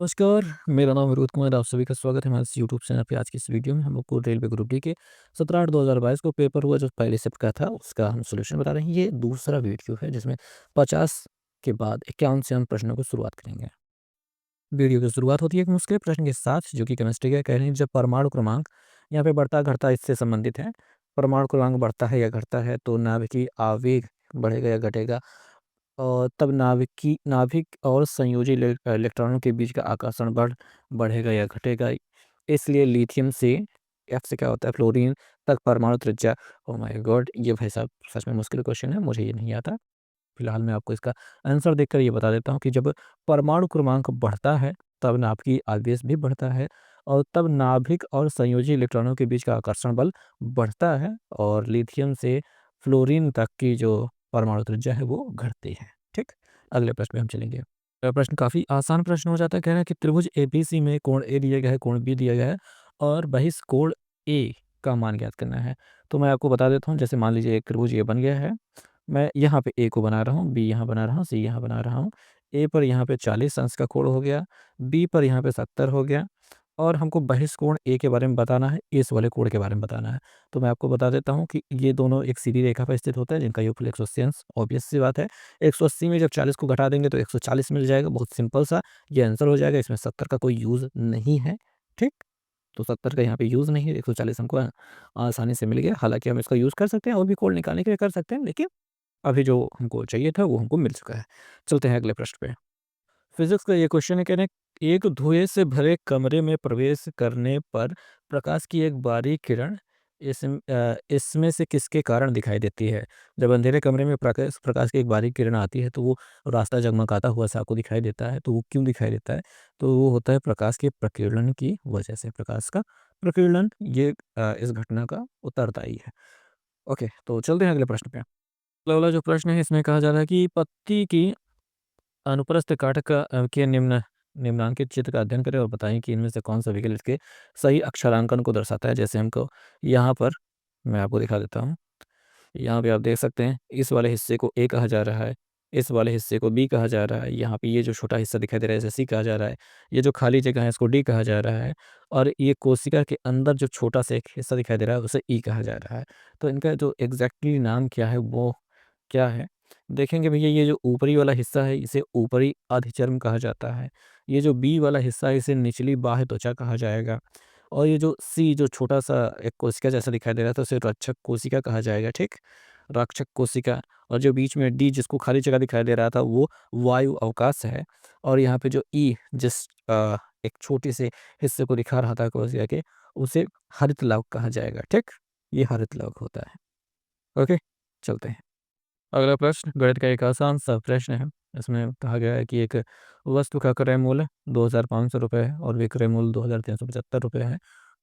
नमस्कार, मेरा नाम विरोध कुमार, आप सभी का स्वागत है हमारे इस यूट्यूब चैनल पे। आज की इस वीडियो में हम आपको रेलवे ग्रुप डी के 17/8/2022 को पेपर हुआ जो पहले शिफ्ट का था उसका हम सॉल्यूशन बता रहे हैं। ये दूसरा वीडियो है जिसमें 50 के बाद 51 से हम प्रश्नों को शुरुआत करेंगे। वीडियो की शुरुआत होती है एक मुश्किल प्रश्न के साथ जो कि केमिस्ट्री का कह रहे हैं जब परमाणु क्रमांक यहाँ पे बढ़ता घटता इससे संबंधित है। परमाणु क्रमांक बढ़ता है या घटता है तो नाभिकीय आवेग बढ़ेगा या घटेगा। और तब नाभिक और संयोजी इलेक्ट्रॉनों के बीच का आकर्षण बढ़ेगा या घटेगा। इसलिए लिथियम से एफ से क्या होता है फ्लोरीन तक परमाणु त्रिज्या। Oh my God! ये भाई साहब सच में मुश्किल क्वेश्चन है, मुझे ये नहीं आता। फिलहाल मैं आपको इसका आंसर देखकर ये बता देता हूँ कि जब परमाणु क्रमांक बढ़ता है तब नाभिकीय आवेश भी बढ़ता है और तब नाभिक और संयोजी इलेक्ट्रॉनों के बीच का आकर्षण बल बढ़ता है और लिथियम से फ्लोरीन तक की जो परमाणु त्रिज्या है वो घटती है। ठीक, अगले प्रश्न पे हम चलेंगे। प्रश्न काफ़ी आसान प्रश्न हो जाता है। कह रहा है कि त्रिभुज एबीसी में कोण ए दिया गया है, कोण बी दिया गया है और बहिष्कोण ए का मान ज्ञात करना है। तो मैं आपको बता देता हूँ, जैसे मान लीजिए एक त्रिभुज ये बन गया है। मैं यहाँ पे ए को बना रहा हूँ, बी यहाँ बना रहा हूँ, सी यहाँ बना रहा हूँ। ए पर यहाँ पे 40 अंश का कोण हो गया, बी पर यहाँ पे 70 हो गया और हमको बहिष्कोण ए के बारे में बताना है, इस वाले कोण के बारे में बताना है। तो मैं आपको बता देता हूँ कि ये दोनों एक सीधी रेखा पर स्थित होता है जिनका योगफल 180 अंश, ऑब्वियस सी बात है। 180 में जब 40 को घटा देंगे तो 140 मिल जाएगा, बहुत सिंपल सा ये आंसर हो जाएगा। इसमें 70 का कोई यूज़ नहीं है, ठीक? तो 70 का यहाँ पे यूज़ नहीं है, 140 हमको आसानी से मिल गया। हालाँकि हम इसका यूज़ कर सकते हैं और भी कोण निकालने के लिए कर सकते हैं, लेकिन अभी जो हमको चाहिए था वो हमको मिल चुका है। चलते हैं अगले प्रश्न पे। फिज़िक्स का ये क्वेश्चन है, कह रहे हैं एक धुएँ से भरे कमरे में प्रवेश करने पर प्रकाश की एक बारीक किरण इसमें से किसके कारण दिखाई देती है? जब अंधेरे कमरे में प्रकाश प्रकाश की एक बारीक किरण आती है तो वो रास्ता जगमगाता हुआ सा आपको दिखाई देता है, तो वो क्यों दिखाई देता है? तो वो होता है प्रकाश के प्रकीर्णन की वजह से। प्रकाश का प्रकीर्णन ये इस घटना का उत्तरदायी है। ओके, तो चलते हैं अगले प्रश्न पे। अगला वाला जो प्रश्न है इसमें कहा जा रहा है कि पत्ती की अनुप्रस्थ काट के निम्नांकित चित्र का अध्ययन करें और बताएं कि इनमें से कौन सा विकल्प इसके सही अक्षरांकन को दर्शाता है। जैसे हमको यहाँ पर मैं आपको दिखा देता हूँ। यहाँ पे आप देख सकते हैं इस वाले हिस्से को ए कहा जा रहा है, इस वाले हिस्से को बी कहा जा रहा है। यहाँ पे ये जो छोटा हिस्सा दिखाई दे रहा है इसे सी कहा जा रहा है। ये जो खाली जगह है इसको डी कहा जा रहा है और ये कोशिका के अंदर जो छोटा सा एक हिस्सा दिखाई दे रहा है उसे ई कहा जा रहा है। तो इनका जो एग्जैक्टली नाम क्या है वो क्या है? देखेंगे भैया, ये जो ऊपरी वाला हिस्सा है इसे ऊपरी अधिचर्म कहा जाता है। ये जो बी वाला हिस्सा है इसे निचली बाह्य त्वचा कहा जाएगा और ये जो सी जो छोटा-सा एक कोशिका जैसा दिखाई दे रहा था उसे रक्षक कोशिका कहा जाएगा, ठीक? रक्षक कोशिका। और जो बीच में डी जिसको खाली जगह दिखाई दे रहा था वो वायु अवकाश है और यहाँ पे जो ई जिस एक छोटे से हिस्से को दिखा रहा था कोशिका के उसे हरित लवक कहा जाएगा, ठीक? ये हरित लवक होता है। ओके, चलते हैं। अगला प्रश्न गणित का एक आसान सा प्रश्न है। इसमें कहा गया है कि एक वस्तु का क्रय मूल्य 2,500 रुपये है और विक्रय मूल्य 2,375 रुपये है।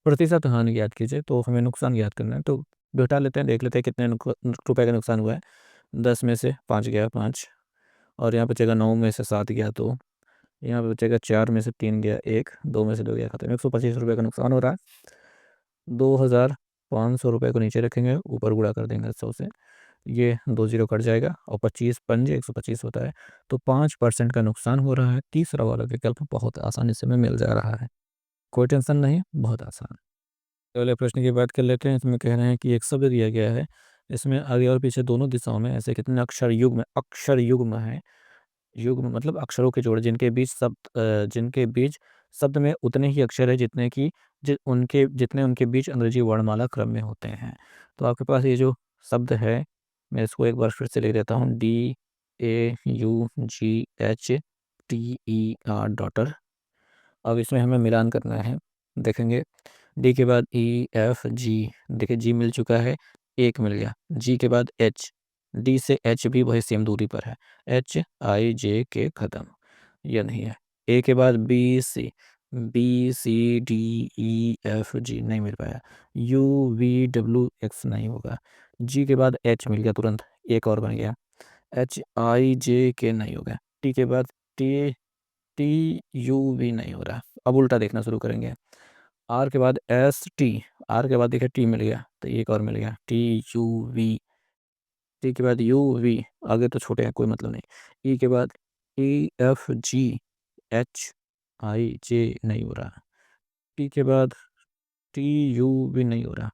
प्रतिशत हानि ज्ञात कीजिए, तो हमें नुकसान ज्ञात करना है। तो बिठा लेते हैं, देख लेते हैं कितने रुपए का नुकसान हुआ है। 10 में से 5 गया 5 और यहाँ बचेगा 9 में से 7 गया 2, यहाँ पे बचेगा 4 में से 3 गया 1, 2 में से 2 गया खत्म। 125 रुपये का नुकसान हो रहा है। 2,500 रुपये को नीचे रखेंगे, ऊपर गुणा कर देंगे 100 से। ये 2 ज़ीरो कट जाएगा और 25 पंजे 125 होता है, तो 5% का नुकसान हो रहा है। तीसरा वाला विकल्प बहुत आसानी से हमें मिल जा रहा है। कोई टेंशन नहीं, बहुत आसान। अगले प्रश्न की बात कर लेते हैं। इसमें कह रहे हैं कि एक शब्द दिया गया है, इसमें आगे और पीछे दोनों दिशाओं में ऐसे कितने अक्षर युग्म हैं। युग्म मतलब अक्षरों के जोड़ जिनके बीच शब्द में उतने ही अक्षर है जितने उनके बीच अंग्रेजी वर्णमाला क्रम में होते हैं। तो आपके पास ये जो शब्द है, मैं इसको एक बार फिर से लिख देता हूँ। DAUGHTER daughter. अब इसमें हमें मिलान करना है। देखेंगे डी के बाद EFG, देखिए जी मिल चुका है, एक मिल गया। जी के बाद एच, डी से एच भी वही सेम दूरी पर है। HIJK खत्म, यह नहीं है। ए के बाद BCDEFG नहीं मिल पाया। UVWX नहीं होगा। जी के बाद एच मिल गया तुरंत, एक और बन गया। HIJK नहीं होगा। टी के बाद TUV नहीं हो रहा। अब उल्टा देखना शुरू करेंगे। आर के बाद ST, आर के बाद देखिए टी मिल गया तो एक और मिल गया TUV। टी के बाद UV, आगे तो छोटे हैं कोई मतलब नहीं। ई के बाद EFGH आई जे नहीं हो रहा, टी के बाद टी यू भी नहीं हो रहा,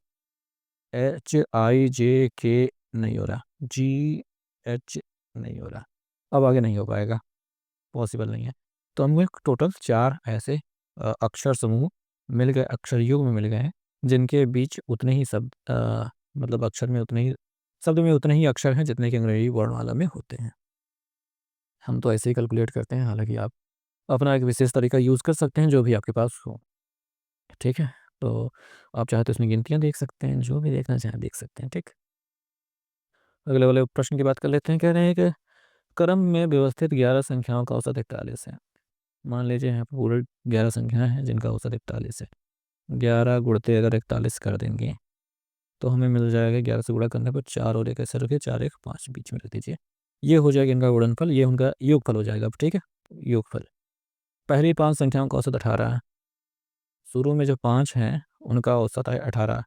एच आई जे के नहीं हो रहा, जी एच नहीं हो रहा, अब आगे नहीं हो पाएगा, पॉसिबल नहीं है। तो हमको एक टोटल 4 ऐसे अक्षर समूह मिल गए, अक्षर युग में मिल गए हैं जिनके बीच उतने ही शब्द मतलब अक्षर में उतने ही शब्द में उतने ही अक्षर हैं जितने कि अंग्रेजी वर्णमाला में होते हैं। हम तो ऐसे ही कैलकुलेट करते हैं, हालांकि आप अपना एक विशेष तरीका यूज़ कर सकते हैं जो भी आपके पास हो। ठीक है, तो आप चाहे तो इसमें गिनतियाँ देख सकते हैं, जो भी देखना चाहें देख सकते हैं। ठीक, अगले वाले प्रश्न की बात कर लेते हैं। कह रहे हैं कि क्रम में व्यवस्थित 11 संख्याओं का औसत 41 है। मान लीजिए यहाँ पर पूरे 11 संख्याएं हैं जिनका औसत 41 है। 11 गुणते अगर 41 कर देंगे तो हमें मिल जाएगा, 11 से गुणा करने पर 4 और एक ऐसे रखिए, 4 1 5 बीच में रख दीजिए। ये हो जाएगा इनका गुणनफल, ये उनका योगफल हो जाएगा। अब ठीक है, योगफल पहली 5 संख्याओं का औसत 18 है। शुरू में जो 5 हैं उनका औसत है 18,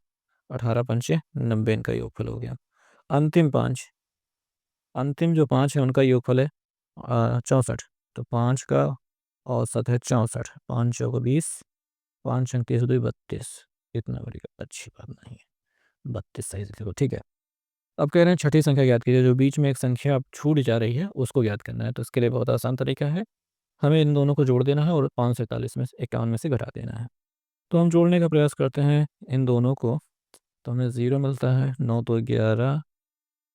18 पंचे 90, इनका योगफल हो गया। अंतिम 5, अंतिम जो 5 है उनका योगफल है 64। तो 5 का औसत है 64, 5 चौको 20, 5 अंक 30 2 32, इतना बड़ी अच्छी बात नहीं है, 32 सही से देखो। ठीक है, अब कह रहे हैं छठी संख्या ज्ञात कीजिए। जो बीच में एक संख्या अब छूट जा रही है उसको ज्ञात करना है। तो इसके लिए बहुत आसान तरीका है, हमें इन दोनों को जोड़ देना है और 5 से 41 में से 51 में से घटा देना है। तो हम जोड़ने का प्रयास करते हैं इन दोनों को, तो हमें 0 मिलता है, 9 तो 11,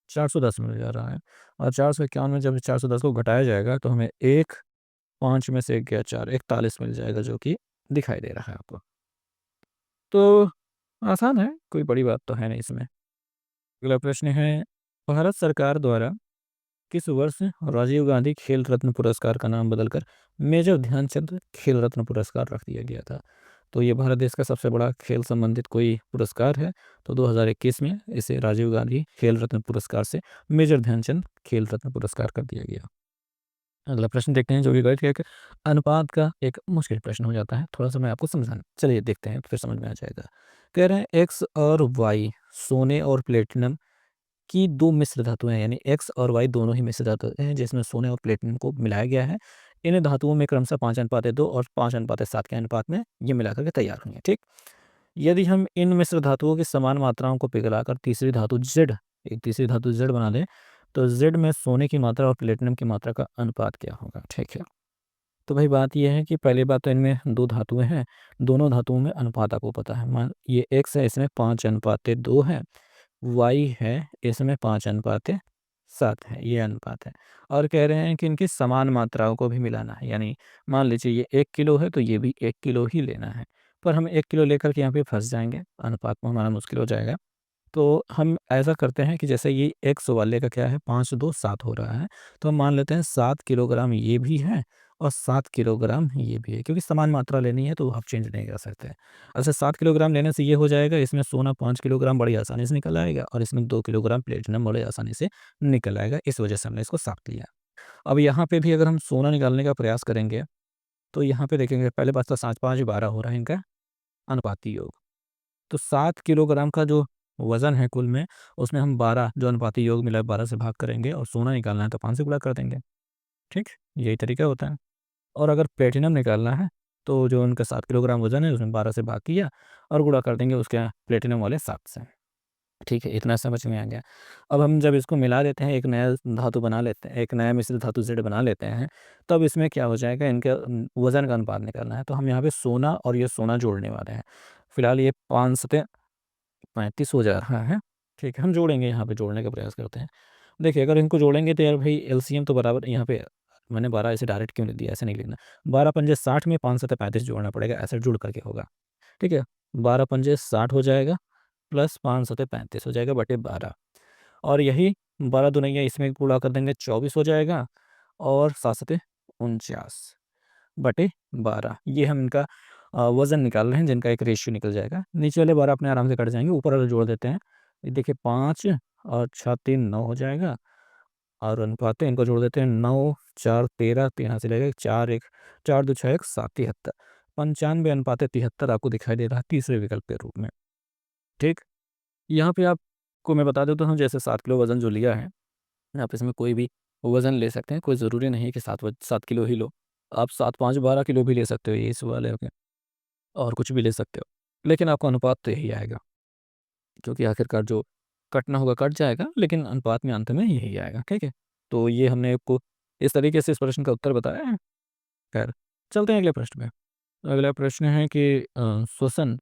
410 मिल जा रहा है। और 451 में जब 410 को घटाया जाएगा तो हमें 1, 5 में से 1 गया 4, 41 मिल जाएगा, जो कि दिखाई दे रहा है आपको। तो आसान है, कोई बड़ी बात तो है नहीं इसमें। अगला प्रश्न है, भारत सरकार द्वारा किस वर्ष राजीव गांधी खेल रत्न पुरस्कार का नाम बदलकर मेजर ध्यानचंद खेल रत्न पुरस्कार रख दिया गया था? तो ये भारत देश का सबसे बड़ा खेल संबंधित कोई पुरस्कार है। तो 2021 में इसे राजीव गांधी खेल रत्न पुरस्कार से मेजर ध्यानचंद खेल रत्न पुरस्कार कर दिया गया। अगला प्रश्न देखते हैं, जो कि गणित के अनुपात का एक मुश्किल प्रश्न हो जाता है, थोड़ा सा मैं आपको समझाना, चलिए देखते हैं फिर समझ में आ जाएगा। कह रहे हैं एक्स और वाई सोने और प्लेटिनम की 2 मिश्र धातुएँ हैं, यानी एक्स और वाई दोनों ही मिश्र धातु हैं जिसमें सोने और प्लेटिनम को मिलाया गया है। इन धातुओं में क्रमशः 5:2 और 5:7 के अनुपात में ये मिला करके तैयार हुई हैं। ठीक, यदि हम इन मिश्र धातुओं की समान मात्राओं को पिघलाकर तीसरी धातु जेड, एक तीसरी धातु जेड बना दें, तो जेड में सोने की मात्रा और प्लेटिनम की मात्रा का अनुपात क्या होगा? ठीक है, तो भाई बात ये है कि पहली बात तो इनमें 2 धातुएँ हैं, दोनों धातुओं में अनुपात आपको पता है। मान ये एक्स है, इसमें 5:2 है, वाई है, इसमें 5:7 है, ये अनुपात है। और कह रहे हैं कि इनकी समान मात्राओं को भी मिलाना है, यानी मान लीजिए ये 1 किलो है तो ये भी 1 किलो ही लेना है। पर हम 1 किलो लेकर के यहाँ पे फँस जाएँगे, अनुपात में हमारा मुश्किल हो जाएगा। तो हम ऐसा करते हैं कि जैसे ये एक्स वाले का क्या है, 5 2 7 हो रहा है, तो हम मान लेते हैं 7 किलोग्राम ये भी है और 7 किलोग्राम ये भी है, क्योंकि समान मात्रा लेनी है तो आप चेंज नहीं कर सकते। अच्छा, 7 किलोग्राम लेने से ये हो जाएगा, इसमें सोना 5 किलोग्राम बड़ी आसानी से निकल आएगा और इसमें 2 किलोग्राम प्लेटिनम बड़े आसानी से निकल आएगा, इस वजह से हमने इसको साफ लिया। अब यहाँ पे भी अगर हम सोना निकालने का प्रयास करेंगे तो यहाँ पे देखेंगे, पहले बात तो 7 5 12 हो रहा है इनका अनुपाती योग। तो 7 किलोग्राम का जो वज़न है कुल में, उसमें हम 12 जो अनुपाती योग मिला है 12 से भाग करेंगे और सोना निकालना है तो 5 से गुणा कर देंगे। ठीक? यही तरीका होता है। और अगर प्लेटिनम निकालना है तो जो उनका 7 किलोग्राम वज़न है उसमें 12 से भाग किया और गुणा कर देंगे उसके प्लेटिनम वाले 7 से। ठीक है, इतना समझ में आ गया। अब हम जब इसको मिला देते हैं, एक नया धातु बना लेते हैं, एक नया मिश्रित धातु ज़ेड बना लेते हैं, तब इसमें क्या हो जाएगा, इनका वज़न का अनुपात निकालना है। तो हम यहाँ पे सोना और ये सोना जोड़ने वाले हैं। फिलहाल ये 5 सते 35 हो जा रहा है। ठीक है, हम जोड़ेंगे, यहाँ पे जोड़ने का प्रयास करते हैं। देखिए, अगर इनको जोड़ेंगे तो यार भाई एलसीएम तो बराबर यहाँ पे, मैंने 12 ऐसे डायरेक्ट क्यों लिख दिया, ऐसे नहीं लिखना। 12 पंजे 60 में 5 सत्ते 35 जोड़ना पड़ेगा, ऐसे जुड़ करके होगा। ठीक है, 12 पंजे 60 हो जाएगा प्लस 5 सत्ते 35 हो जाएगा बटे 12, और यही 12 दुनिया इसमें गुणा कर देंगे 24 हो जाएगा और 7 सत्ते 49 बटे 12। ये हम इनका वज़न निकाल रहे हैं जिनका एक रेशियो निकल जाएगा। नीचे वाले 12 अपने आराम से कट जाएँगे, ऊपर वाले जोड़ देते हैं। ये देखिए 5 और 6 3 9 हो जाएगा और अनुपात है, इनको जोड़ देते हैं, 9 4 13, 3 यहाँ से लगेगा 4 1, 4 2 6 1 7 73, 95 अनुपात 73 आपको दिखाई दे रहा है तीसरे विकल्प के रूप में। ठीक? यहाँ पे आपको मैं बता देता हूँ, जैसे 7 किलो वज़न जो लिया है, आप इसमें कोई भी वज़न ले सकते हैं, कोई ज़रूरी नहीं है कि 7 किलो ही लो। आप 7, 5, 12 किलो भी ले सकते हो, ये इस वाले के, और कुछ भी ले सकते हो। लेकिन आपका अनुपात तो यही आएगा, क्योंकि आखिरकार जो कटना होगा कट जाएगा, लेकिन अनुपात में अंत में यही आएगा, ठीक है। तो ये हमने आपको इस तरीके से इस प्रश्न का उत्तर बताया है। खैर, चलते हैं अगले प्रश्न में। अगला प्रश्न है कि श्वसन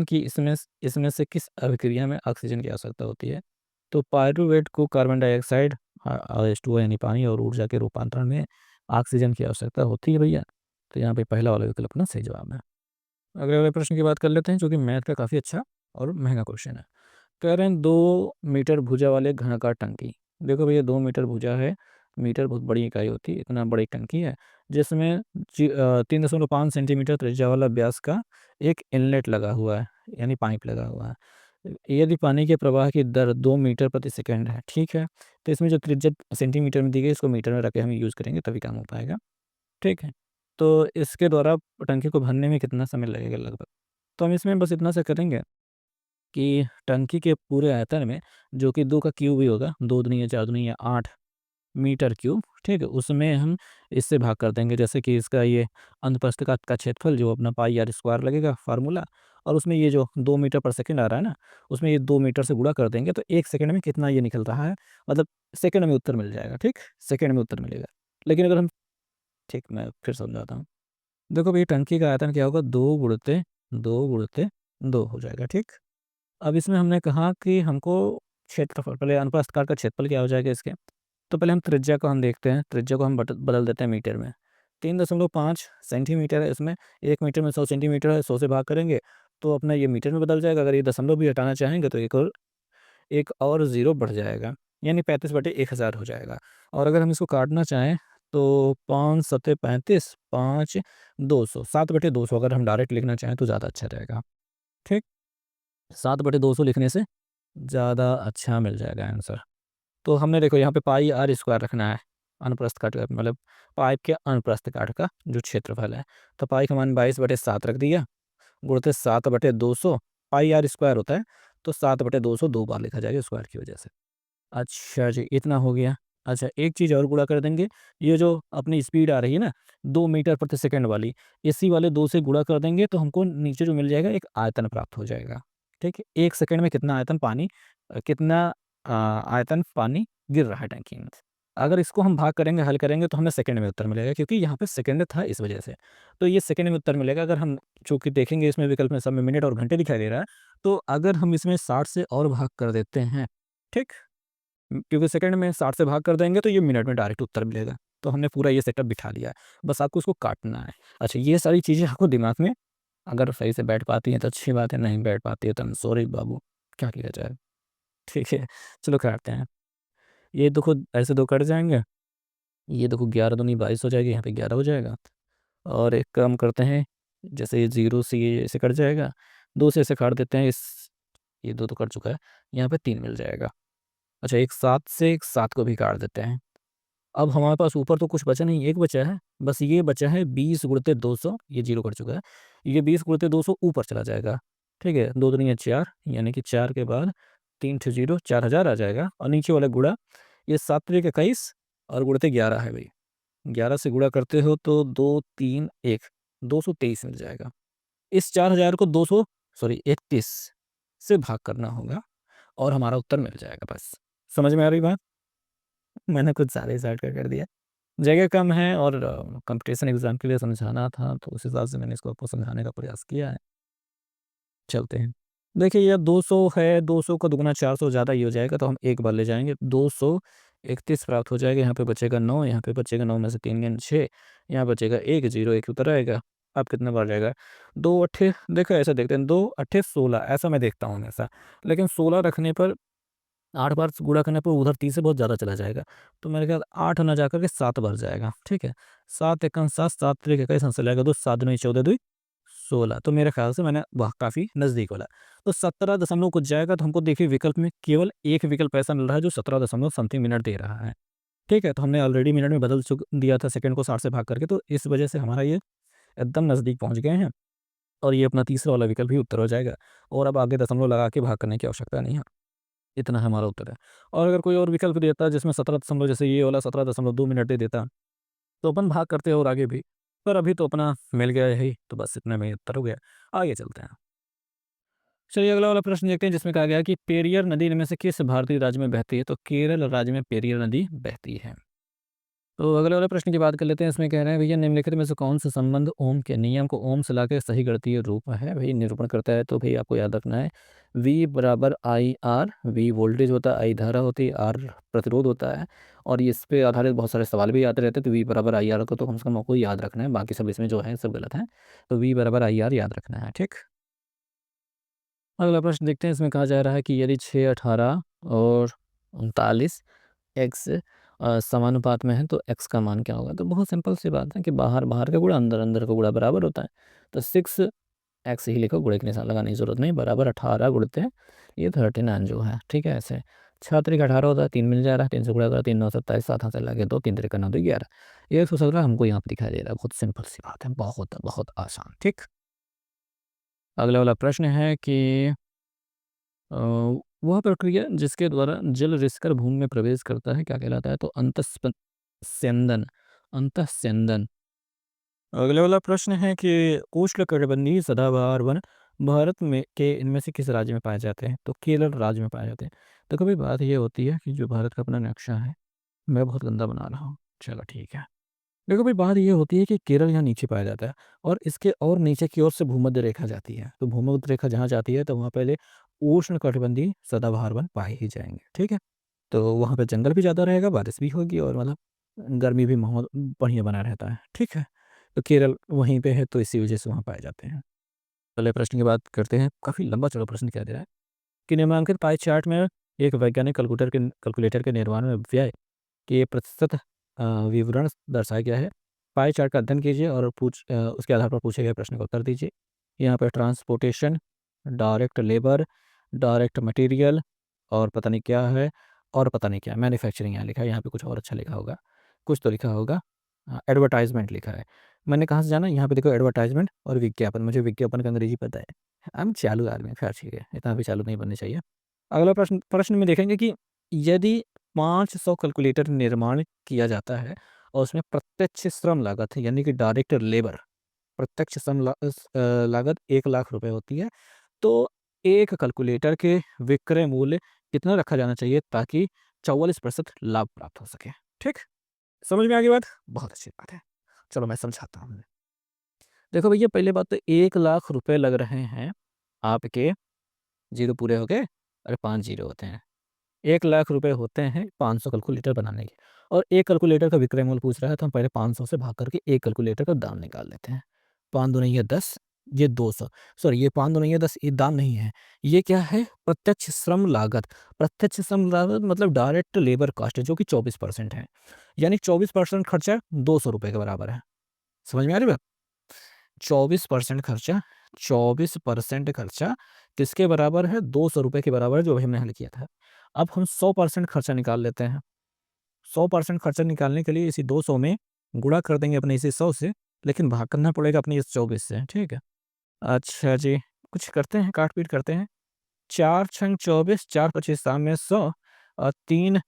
की इसमें से किस अभिक्रिया में ऑक्सीजन की आवश्यकता होती है? तो पायरुवेट को कार्बन डाइऑक्साइड H2O यानी पानी और ऊर्जा के रूपांतरण में ऑक्सीजन की आवश्यकता होती है भैया। तो यहाँ पे पहला वाला विकल्प अपना सही जवाब है। अगले वाले प्रश्न की बात कर लेते हैं, जो कि मैथ का काफ़ी अच्छा और महंगा क्वेश्चन है। कह रहे हैं 2 मीटर भुजा वाले घनाकार टंकी। देखो भैया, 2 मीटर भुजा है, मीटर बहुत बड़ी इकाई होती है, इतना बड़ी टंकी है जिसमें 3.5 सेंटीमीटर त्रिज्या वाला व्यास का एक इनलेट लगा हुआ है, यानी पाइप लगा हुआ है। यदि पानी के प्रवाह की दर 2 मीटर प्रति सेकंड है, ठीक है, तो इसमें जो त्रिज्या सेंटीमीटर में दी गई, इसको मीटर में रख के हम यूज़ करेंगे तभी काम हो पाएगा, ठीक है। तो इसके द्वारा टंकी को भरने में कितना समय लगेगा लगभग? तो हम इसमें बस इतना सा करेंगे कि टंकी के पूरे आयतन में, जो कि 2 का क्यूब ही होगा, 2 दूनी या 4 दूनी या 8 मीटर क्यूब, ठीक है, उसमें हम इससे भाग कर देंगे। जैसे कि इसका ये अनुप्रस्थ काट का क्षेत्रफल जो अपना पाई आर स्क्वायर लगेगा फार्मूला, और उसमें ये जो 2 मीटर पर सेकंड आ रहा है ना, उसमें ये 2 मीटर से गुणा कर देंगे, तो 1 सेकंड में कितना ये निकल रहा है, मतलब सेकंड में उत्तर मिल जाएगा, ठीक? सेकंड में उत्तर मिलेगा। लेकिन अगर हम, ठीक, मैं फिर समझाता हूँ। देखो भई, टंकी का आयतन क्या होगा, 2 गुणित 2 गुणित 2 हो जाएगा, ठीक? अब इसमें हमने कहा कि हमको क्षेत्रफल, पहले अनुप्रस्थ काट का क्षेत्रफल क्या हो जाएगा इसके, तो पहले हम त्रिज्या को हम देखते हैं, त्रिज्या को हम बदल देते हैं मीटर में। 3.5 सेंटीमीटर है इसमें, 1 मीटर में 100 सेंटीमीटर है, 100 से भाग करेंगे तो अपना ये मीटर में बदल जाएगा। अगर ये दशमलव भी हटाना चाहेंगे तो एक और ज़ीरो बढ़ जाएगा, यानी 35/1000 हो जाएगा। और अगर हम इसको काटना चाहें तो 5 सत्ते 35, 5 200, 7/200 अगर हम डायरेक्ट लिखना चाहें तो ज़्यादा अच्छा रहेगा, ठीक? 7/200 लिखने से ज़्यादा अच्छा मिल जाएगा आंसर। तो हमने देखो यहाँ पे पाई आर स्क्वायर रखना है, अनुप्रस्थ काट का मतलब पाइप के अनुप्रस्थ काट का जो क्षेत्रफल है। तो पाई का मान 22/7 रख दिया, गुणित 7/200, पाई आर स्क्वायर होता है, तो 7/200 2 बार लिखा जाएगा स्क्वायर की वजह से। अच्छा जी, इतना हो गया। अच्छा, एक चीज़ और गुणा कर देंगे, ये जो अपनी स्पीड आ रही है ना 2 मीटर प्रति सेकंड वाली, इसी वाले 2 से गुणा कर देंगे तो हमको नीचे जो मिल जाएगा एक आयतन प्राप्त हो जाएगा। ठीक है? 1 सेकंड में कितना आयतन पानी गिर रहा है टंकी में। अगर इसको हम भाग करेंगे, हल करेंगे तो हमें सेकंड में उत्तर मिलेगा, क्योंकि यहाँ पे सेकंड था इस वजह से। तो ये सेकंड में उत्तर मिलेगा। अगर हम चूँकि देखेंगे इसमें विकल्प में सब में मिनट और घंटे दिखाई दे रहा है, तो अगर हम इसमें 60 से और भाग कर देते हैं, ठीक? क्योंकि सेकंड में 60 से भाग कर देंगे तो ये मिनट में डायरेक्ट उत्तर मिलेगा। तो हमने पूरा ये सेटअप बिठा लिया है, बस आपको उसको काटना है। अच्छा, ये सारी चीज़ें आपको दिमाग में अगर सही से बैठ पाती हैं तो अच्छी बात है, नहीं बैठ पाती है तो आई एम सॉरी बाबू, क्या किया जाए? ठीक है, चलो काटते हैं। ये देखो ऐसे 2 कट जाएँगे, ये देखो 11 दूनी 22 हो जाएगी, यहाँ पे 11 हो जाएगा। और एक काम करते हैं, जैसे ये 0 से ये ऐसे कट जाएगा, 2 से ऐसे काट देते हैं, ये 2 तो कट चुका है, यहाँ पे 3 मिल जाएगा। अच्छा, एक 7 से एक 7 को भी काट देते हैं। अब हमारे पास ऊपर तो कुछ बचा नहीं, 1 बचा है, बस ये बचा है 20 गुणित 200, ये 0 कट चुका है। ये 20 गुणित 200 ऊपर चला जाएगा, ठीक है? 2 दूनी 4, यानी कि 4 के बाद 3 ठो 0, 4000 आ जाएगा, और नीचे वाला गुणा, ये 7 त्रिक 21 और गुणित 11 है भई। 11 से गुणा करते हो तो 2, 3, 1, 223 मिल जाएगा। इस 4000 को 200 सॉरी 31 से भाग करना होगा और हमारा उत्तर मिल जाएगा बस। समझ में आ रही बात? मैंने कुछ ज़्यादा ही शॉर्टकट कर दिया। जगह कम है और कॉम्पिटिशन एग्ज़ाम के लिए समझाना था, तो उस हिसाब से मैंने इसको आपको समझाने का प्रयास किया है। चलते हैं। देखिए, ये 200 है, 200 का दुगुना 400 ज़्यादा ही हो जाएगा, तो हम एक बार ले जाएँगे। 231 प्राप्त हो जाएगा, यहाँ पे बचेगा 9, यहाँ पे बचेगा 9 में से 3 गेंद 6, यहाँ बचेगा 1, 0, 1 उतर आएगा। अब कितना बार जाएगा? 2 अट्ठे, देखो ऐसा देखते हैं, 2 अट्ठे 16, ऐसा मैं देखता हूँ हमेशा। लेकिन 16 रखने पर 8 बार गुणा करने पर उधर 30 से बहुत ज़्यादा चला जाएगा। तो मेरे ख्याल 8 ना जाकर के 7 बार जाएगा, ठीक है? 7 एकम 7, 7 त्रिक 21 से जाएगा 2, 7 दूनी 14, 2 16, तो मेरे ख्याल से मैंने वह काफ़ी नज़दीक वाला। तो 17 दशमलव कुछ जाएगा, तो हमको देखिए विकल्प में केवल एक विकल्प ऐसा मिल रहा है जो 17 दशमलव समथिंग मिनट दे रहा है, ठीक है? तो हमने ऑलरेडी मिनट में बदल चुक दिया था सेकंड को 60 से भाग करके, तो इस वजह से हमारा ये एकदम नज़दीक पहुँच गए हैं, और ये अपना तीसरा वाला विकल्प भी उत्तर हो जाएगा, और अब आगे दशमलव लगा के भाग करने की आवश्यकता नहीं है। इतना हमारा उत्तर है। और अगर कोई और विकल्प देता जिसमें 17 दशमलव, जैसे ये वाला 17.2 मिनट दे देता, तो अपन भाग करते हैं और आगे भी, पर अभी तो अपना मिल गया यही, तो बस इतने में ही उत्तर हो गया। आगे चलते हैं। चलिए अगला वाला प्रश्न देखते हैं, जिसमें कहा गया कि पेरियर नदी इनमें से किस भारतीय राज्य में बहती है? तो केरल राज्य में पेरियर नदी बहती है। तो अगले वाले प्रश्न की बात कर लेते हैं। इसमें कह रहे हैं भैया निम्नलिखित में से कौन सा संबंध ओम के नियम को ओम से लाकर सही गणितीय रूप है भाई निरूपण करता है? तो भाई आपको याद रखना है, V बराबर आई आर। V वोल्टेज होता है, आई धारा होती है, आर प्रतिरोध होता है। और ये इस पे आधारित बहुत सारे सवाल भी आते रहते हैं। तो V बराबर आई आर को तो कम से कम आपको याद रखना है, बाकी सब इसमें जो है सब गलत है। तो V बराबर आई आर याद रखना है, ठीक। अगला प्रश्न देखते हैं। इसमें कहा जा रहा है कि यदि 6, 18 और 39 एक्स समानुपात में है तो एक्स का मान क्या होगा? तो बहुत सिंपल सी बात है कि बाहर बाहर का गुणा अंदर अंदर का गुणा बराबर होता है। तो 6 एक्स ही लिखो, गुणे के निशान लगाने की जरूरत नहीं, बराबर 18 गुणते ये 39 जो है, ठीक है। ऐसे 6 × 18 होता है, 3 मिल जा रहा है, 3 से गुणा करा, 3 9 27, 7 हाथ से लगे 2, 3 3 9 2 11, 117 हमको यहाँ पर दिखाई दे रहा है। बहुत सिंपल सी बात है, बहुत बहुत आसान, ठीक। अगला वाला प्रश्न है कि अ, वह प्रक्रिया जिसके द्वारा जल रिसकर भूमि में प्रवेश करता है क्या कहलाता है? तो अंतःस्यंदन। अंतःस्यंदन। अगले वाला प्रश्न है कि उष्णकटिबंधीय सदाबहार वन भारत में के इनमें से किस राज्य में पाए जाते हैं? तो केरल राज्य में पाए जाते हैं। तो कभी बात ये होती है कि जो भारत का अपना नक्शा है, मैं बहुत गंदा बना रहा हूँ, चलो ठीक है। देखो भाई, बात ये होती है कि केरल यहाँ नीचे पाया जाता है, और इसके और नीचे की ओर से भूमध्य रेखा जाती है। तो भूमध्य रेखा जहाँ जाती है तो वहाँ पहले उष्णकटिबंधीय सदाबहार वन पाए ही जाएंगे, ठीक है। तो वहाँ पे जंगल भी ज़्यादा रहेगा, बारिश भी होगी, और मतलब गर्मी भी माहौल बढ़िया बना रहता है, ठीक है। तो केरल वहीं पे है, तो इसी वजह से वहाँ पाए जाते हैं। अगले प्रश्न की बात करते हैं। काफ़ी लंबा चौड़ा प्रश्न कह दे रहा है कि निम्नांकित पाई चार्ट में एक वैज्ञानिक कैलकुलेटर के निर्माण में व्यय के प्रतिशत विवरण दर्शाया गया है। पाई चार्ट का अध्ययन कीजिए और उसके आधार पर पूछे गए प्रश्न का उत्तर दीजिए। यहाँ पे transportation, direct labour, direct material, और पता नहीं क्या है, और पता नहीं क्या मैन्युफैक्चरिंग यहाँ लिखा है। यहाँ पे कुछ और अच्छा लिखा होगा, कुछ तो लिखा होगा। एडवर्टाइजमेंट लिखा है। मैंने कहाँ से जाना? यहाँ पे देखो, एडवर्टाइजमेंट और विज्ञापन। मुझे विज्ञापन का अंग्रेजी पता है। हम चालू आदमी हैं, खैर ठीक है, इतना भी चालू नहीं बननी चाहिए। अगला प्रश्न प्रश्न में देखेंगे कि यदि 500 कैलकुलेटर निर्माण किया जाता है और उसमें प्रत्यक्ष श्रम लागत है, यानी कि डायरेक्ट लेबर, प्रत्यक्ष लागत 1 लाख रुपए होती है, तो एक कैलकुलेटर के विक्रय मूल्य कितना रखा जाना चाहिए ताकि 44% लाभ प्राप्त हो सके? ठीक, समझ में आ गई बात? बहुत अच्छी बात है। चलो मैं समझाता हूँ। देखो भैया, पहले बात तो 1 लाख रुपए लग रहे हैं आपके, जीरो पूरे हो गए, अरे 5 जीरो होते हैं। 1 लाख रुपए होते हैं 500 कैलकुलेटर बनाने के, और एक कैलकुलेटर का विक्रय मूल्य पूछ रहा है, तो हम पहले 500 से भाग करके एक कैलकुलेटर का दाम निकाल लेते हैं। 5 दूनी है 10, ये 200, सॉरी ये 5 दूनी है 10, ये दाम नहीं है, ये क्या है? प्रत्यक्ष श्रम लागत। प्रत्यक्ष श्रम लागत मतलब डायरेक्ट लेबर कॉस्ट है, जो कि 24% है। यानी 24% खर्चा 200 रुपये के बराबर है। समझ में आ रही बात? 24% खर्चा, 24% खर्चा किसके बराबर है? 200 रुपये के बराबर है, जो अभी हमने हल किया था। अब हम 100% खर्चा निकाल लेते हैं। 100% खर्चा निकालने के लिए इसी 200 में गुणा कर देंगे अपने इसी 100 से, लेकिन भाग करना पड़ेगा अपनी इस 24 से, ठीक है। अच्छा जी, कुछ करते हैं, काट पीट करते हैं। 4 छंग 24, 4 पच्चीस साम में 100, और 3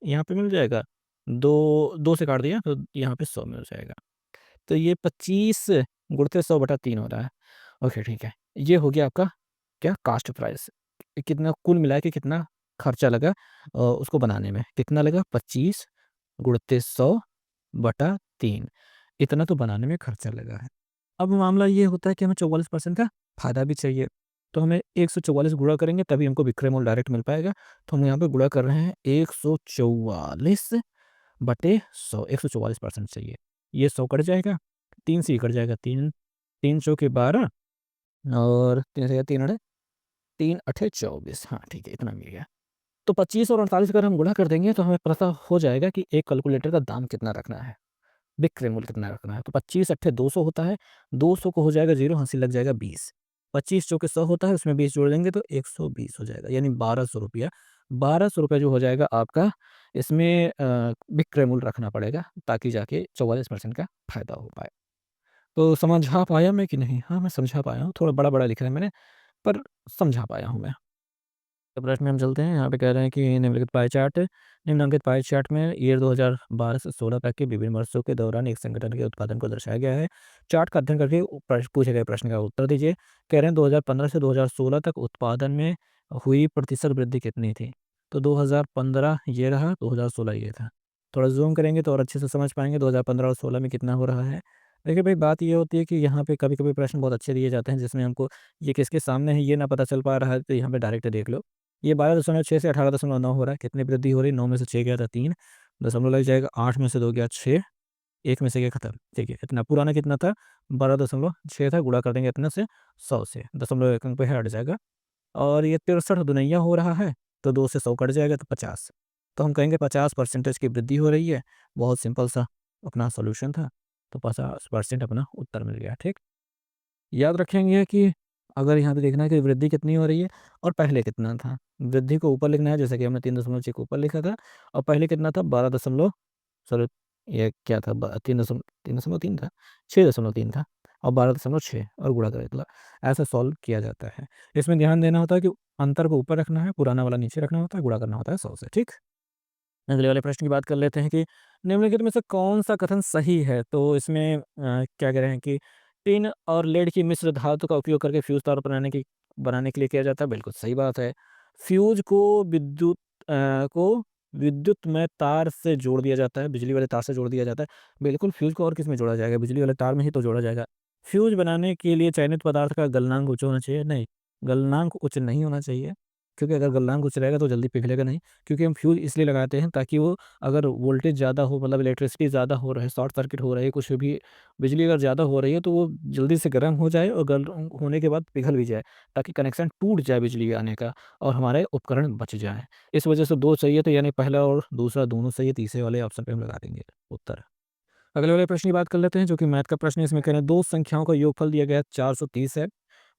यहाँ पे मिल जाएगा, 2 से काट दिया तो यहाँ पे 100 मिल जाएगा। तो ये 25 गुणित 100/3 हो रहा है। ओके ठीक है, ये हो गया आपका क्या? Cost price. कितना कुल मिला के कितना खर्चा लगा उसको बनाने में? कितना लगा? 25 गुणित 100/3, इतना तो बनाने में खर्चा लगा है। अब मामला ये होता है कि हमें 44% का फ़ायदा भी चाहिए, तो हमें 144 गुणा करेंगे तभी हमको विक्रय मूल्य डायरेक्ट मिल पाएगा। तो हम यहाँ पे गुणा कर रहे हैं 144/100, 144% चाहिए। ये 100 कट जाएगा, 3 से ये कट जाएगा, 3 3 चौके 12, और 3 से 3 अड़े 3 अठे 24, हाँ ठीक है, इतना मिल गया। तो 25 और 48 अगर हम गुणा कर देंगे तो हमें पता हो जाएगा कि एक कैलकुलेटर का दाम कितना रखना है, विक्रय मूल्य कितना रखना है। तो 25 अट्ठे 200 होता है, 200 को हो जाएगा 0, हंसी लग जाएगा 20, 25 चौके 100 होता है, उसमें 20 जोड़ देंगे तो 120 हो जाएगा, यानी 1200 रुपया। 1200 रुपये जो हो जाएगा आपका, इसमें विक्रय मूल्य रखना पड़ेगा ताकि जाके 44% का फायदा हो पाए। तो समझा पाया मैं कि नहीं? हाँ, मैं समझा पाया हूँ, थोड़ा बड़ा बड़ा लिखा है मैंने, पर समझा पाया हूँ मैं। तो प्रश्न में हम चलते हैं। यहाँ पे कह रहे हैं कि निम्नलिखित पाई चार्ट में ईयर 2012 से 16 तक के विभिन्न वर्षों के दौरान एक संगठन के उत्पादन को दर्शाया गया है। चार्ट का अध्ययन करके पूछे गए प्रश्न का उत्तर दीजिए। कह रहे हैं 2015 से 2016 तक उत्पादन में हुई प्रतिशत वृद्धि कितनी थी। तो 2015 ये रहा, 2016 ये था। थोड़ा जूम करेंगे तो और अच्छे से समझ पाएंगे 2015 और 16 में कितना हो रहा है। देखिए भाई, बात ये होती है कि यहाँ पे कभी कभी प्रश्न बहुत अच्छे दिए जाते हैं जिसमें हमको ये किसके सामने है ये ना पता चल पा रहा है, तो यहाँ पे डायरेक्ट देख लो। ये 12.6 से 18.9 हो रहा है। कितनी वृद्धि हो रही है? 9 में से 6 गया था 3, दशमलव लग जाएगा, 8 में से 2 गया 6, 1 में से गया खत्म। ठीक है, इतना पुराना कितना था? 12.6 था, गुणा कर देंगे इतना से 100 से, दशमलव एक अंक पे हट जाएगा। और ये 63 दुनिया हो रहा है, तो 2 से 100 कट जाएगा तो 50। तो हम कहेंगे 50% की वृद्धि हो रही है। बहुत सिंपल सा अपना सॉल्यूशन था, तो 50% अपना उत्तर मिल गया। ठीक, याद रखेंगे कि अगर यहाँ पे देखना है कि वृद्धि कितनी हो रही है और पहले कितना था। वृद्धि को ऊपर लिखना है, जैसे कि हमने 3.6 को ऊपर लिखा था, और पहले कितना था? 12 दशमलव, सॉरी ये क्या था? 3.3 था, 6.3 था, और 12.6 और गुणा कर दिया। ऐसा सॉल्व किया जाता है। इसमें ध्यान देना होता है कि अंतर को ऊपर रखना है, पुराना वाला नीचे रखना होता है, गुणा करना होता है 100 से। ठीक, अगले वाले प्रश्न की बात कर लेते हैं कि निम्नलिखित में से कौन सा कथन सही है। तो इसमें क्या कह रहे हैं कि टिन और लेड की मिश्र धातु का उपयोग करके फ्यूज तार बनाने के लिए किया जाता है। बिल्कुल सही बात है। फ्यूज को विद्युत में तार से जोड़ दिया जाता है, बिजली वाले तार से जोड़ दिया जाता है। बिल्कुल, फ्यूज को और किस में जोड़ा जाएगा? बिजली वाले तार में ही तो जोड़ा जाएगा। फ्यूज बनाने के लिए चयनित पदार्थ का गलनांक उच्च होना चाहिए? नहीं, गलनांक उच्च नहीं होना चाहिए, क्योंकि अगर गलनांक उच्च रहेगा तो जल्दी पिघलेगा नहीं। क्योंकि हम फ्यूज़ इसलिए लगाते हैं ताकि वो, अगर वोल्टेज ज़्यादा हो, मतलब इलेक्ट्रिसिटी ज़्यादा हो रहा है, शॉर्ट सर्किट हो रही है, कुछ भी बिजली अगर ज़्यादा हो रही है, तो वो जल्दी से गर्म हो जाए और गर्म होने के बाद पिघल भी जाए, ताकि कनेक्शन टूट जाए बिजली आने का और हमारे उपकरण बच जाएँ। इस वजह से 2 चाहिए, तो यानी पहला और दूसरा दोनों सही है, तीसरे वाले ऑप्शन पे हम लगा देंगे उत्तर। अगले वाले प्रश्न की बात कर लेते हैं, जो कि मैथ का प्रश्न है। इसमें कह रहे हैं 2 संख्याओं का योगफल दिया गया है 430 है।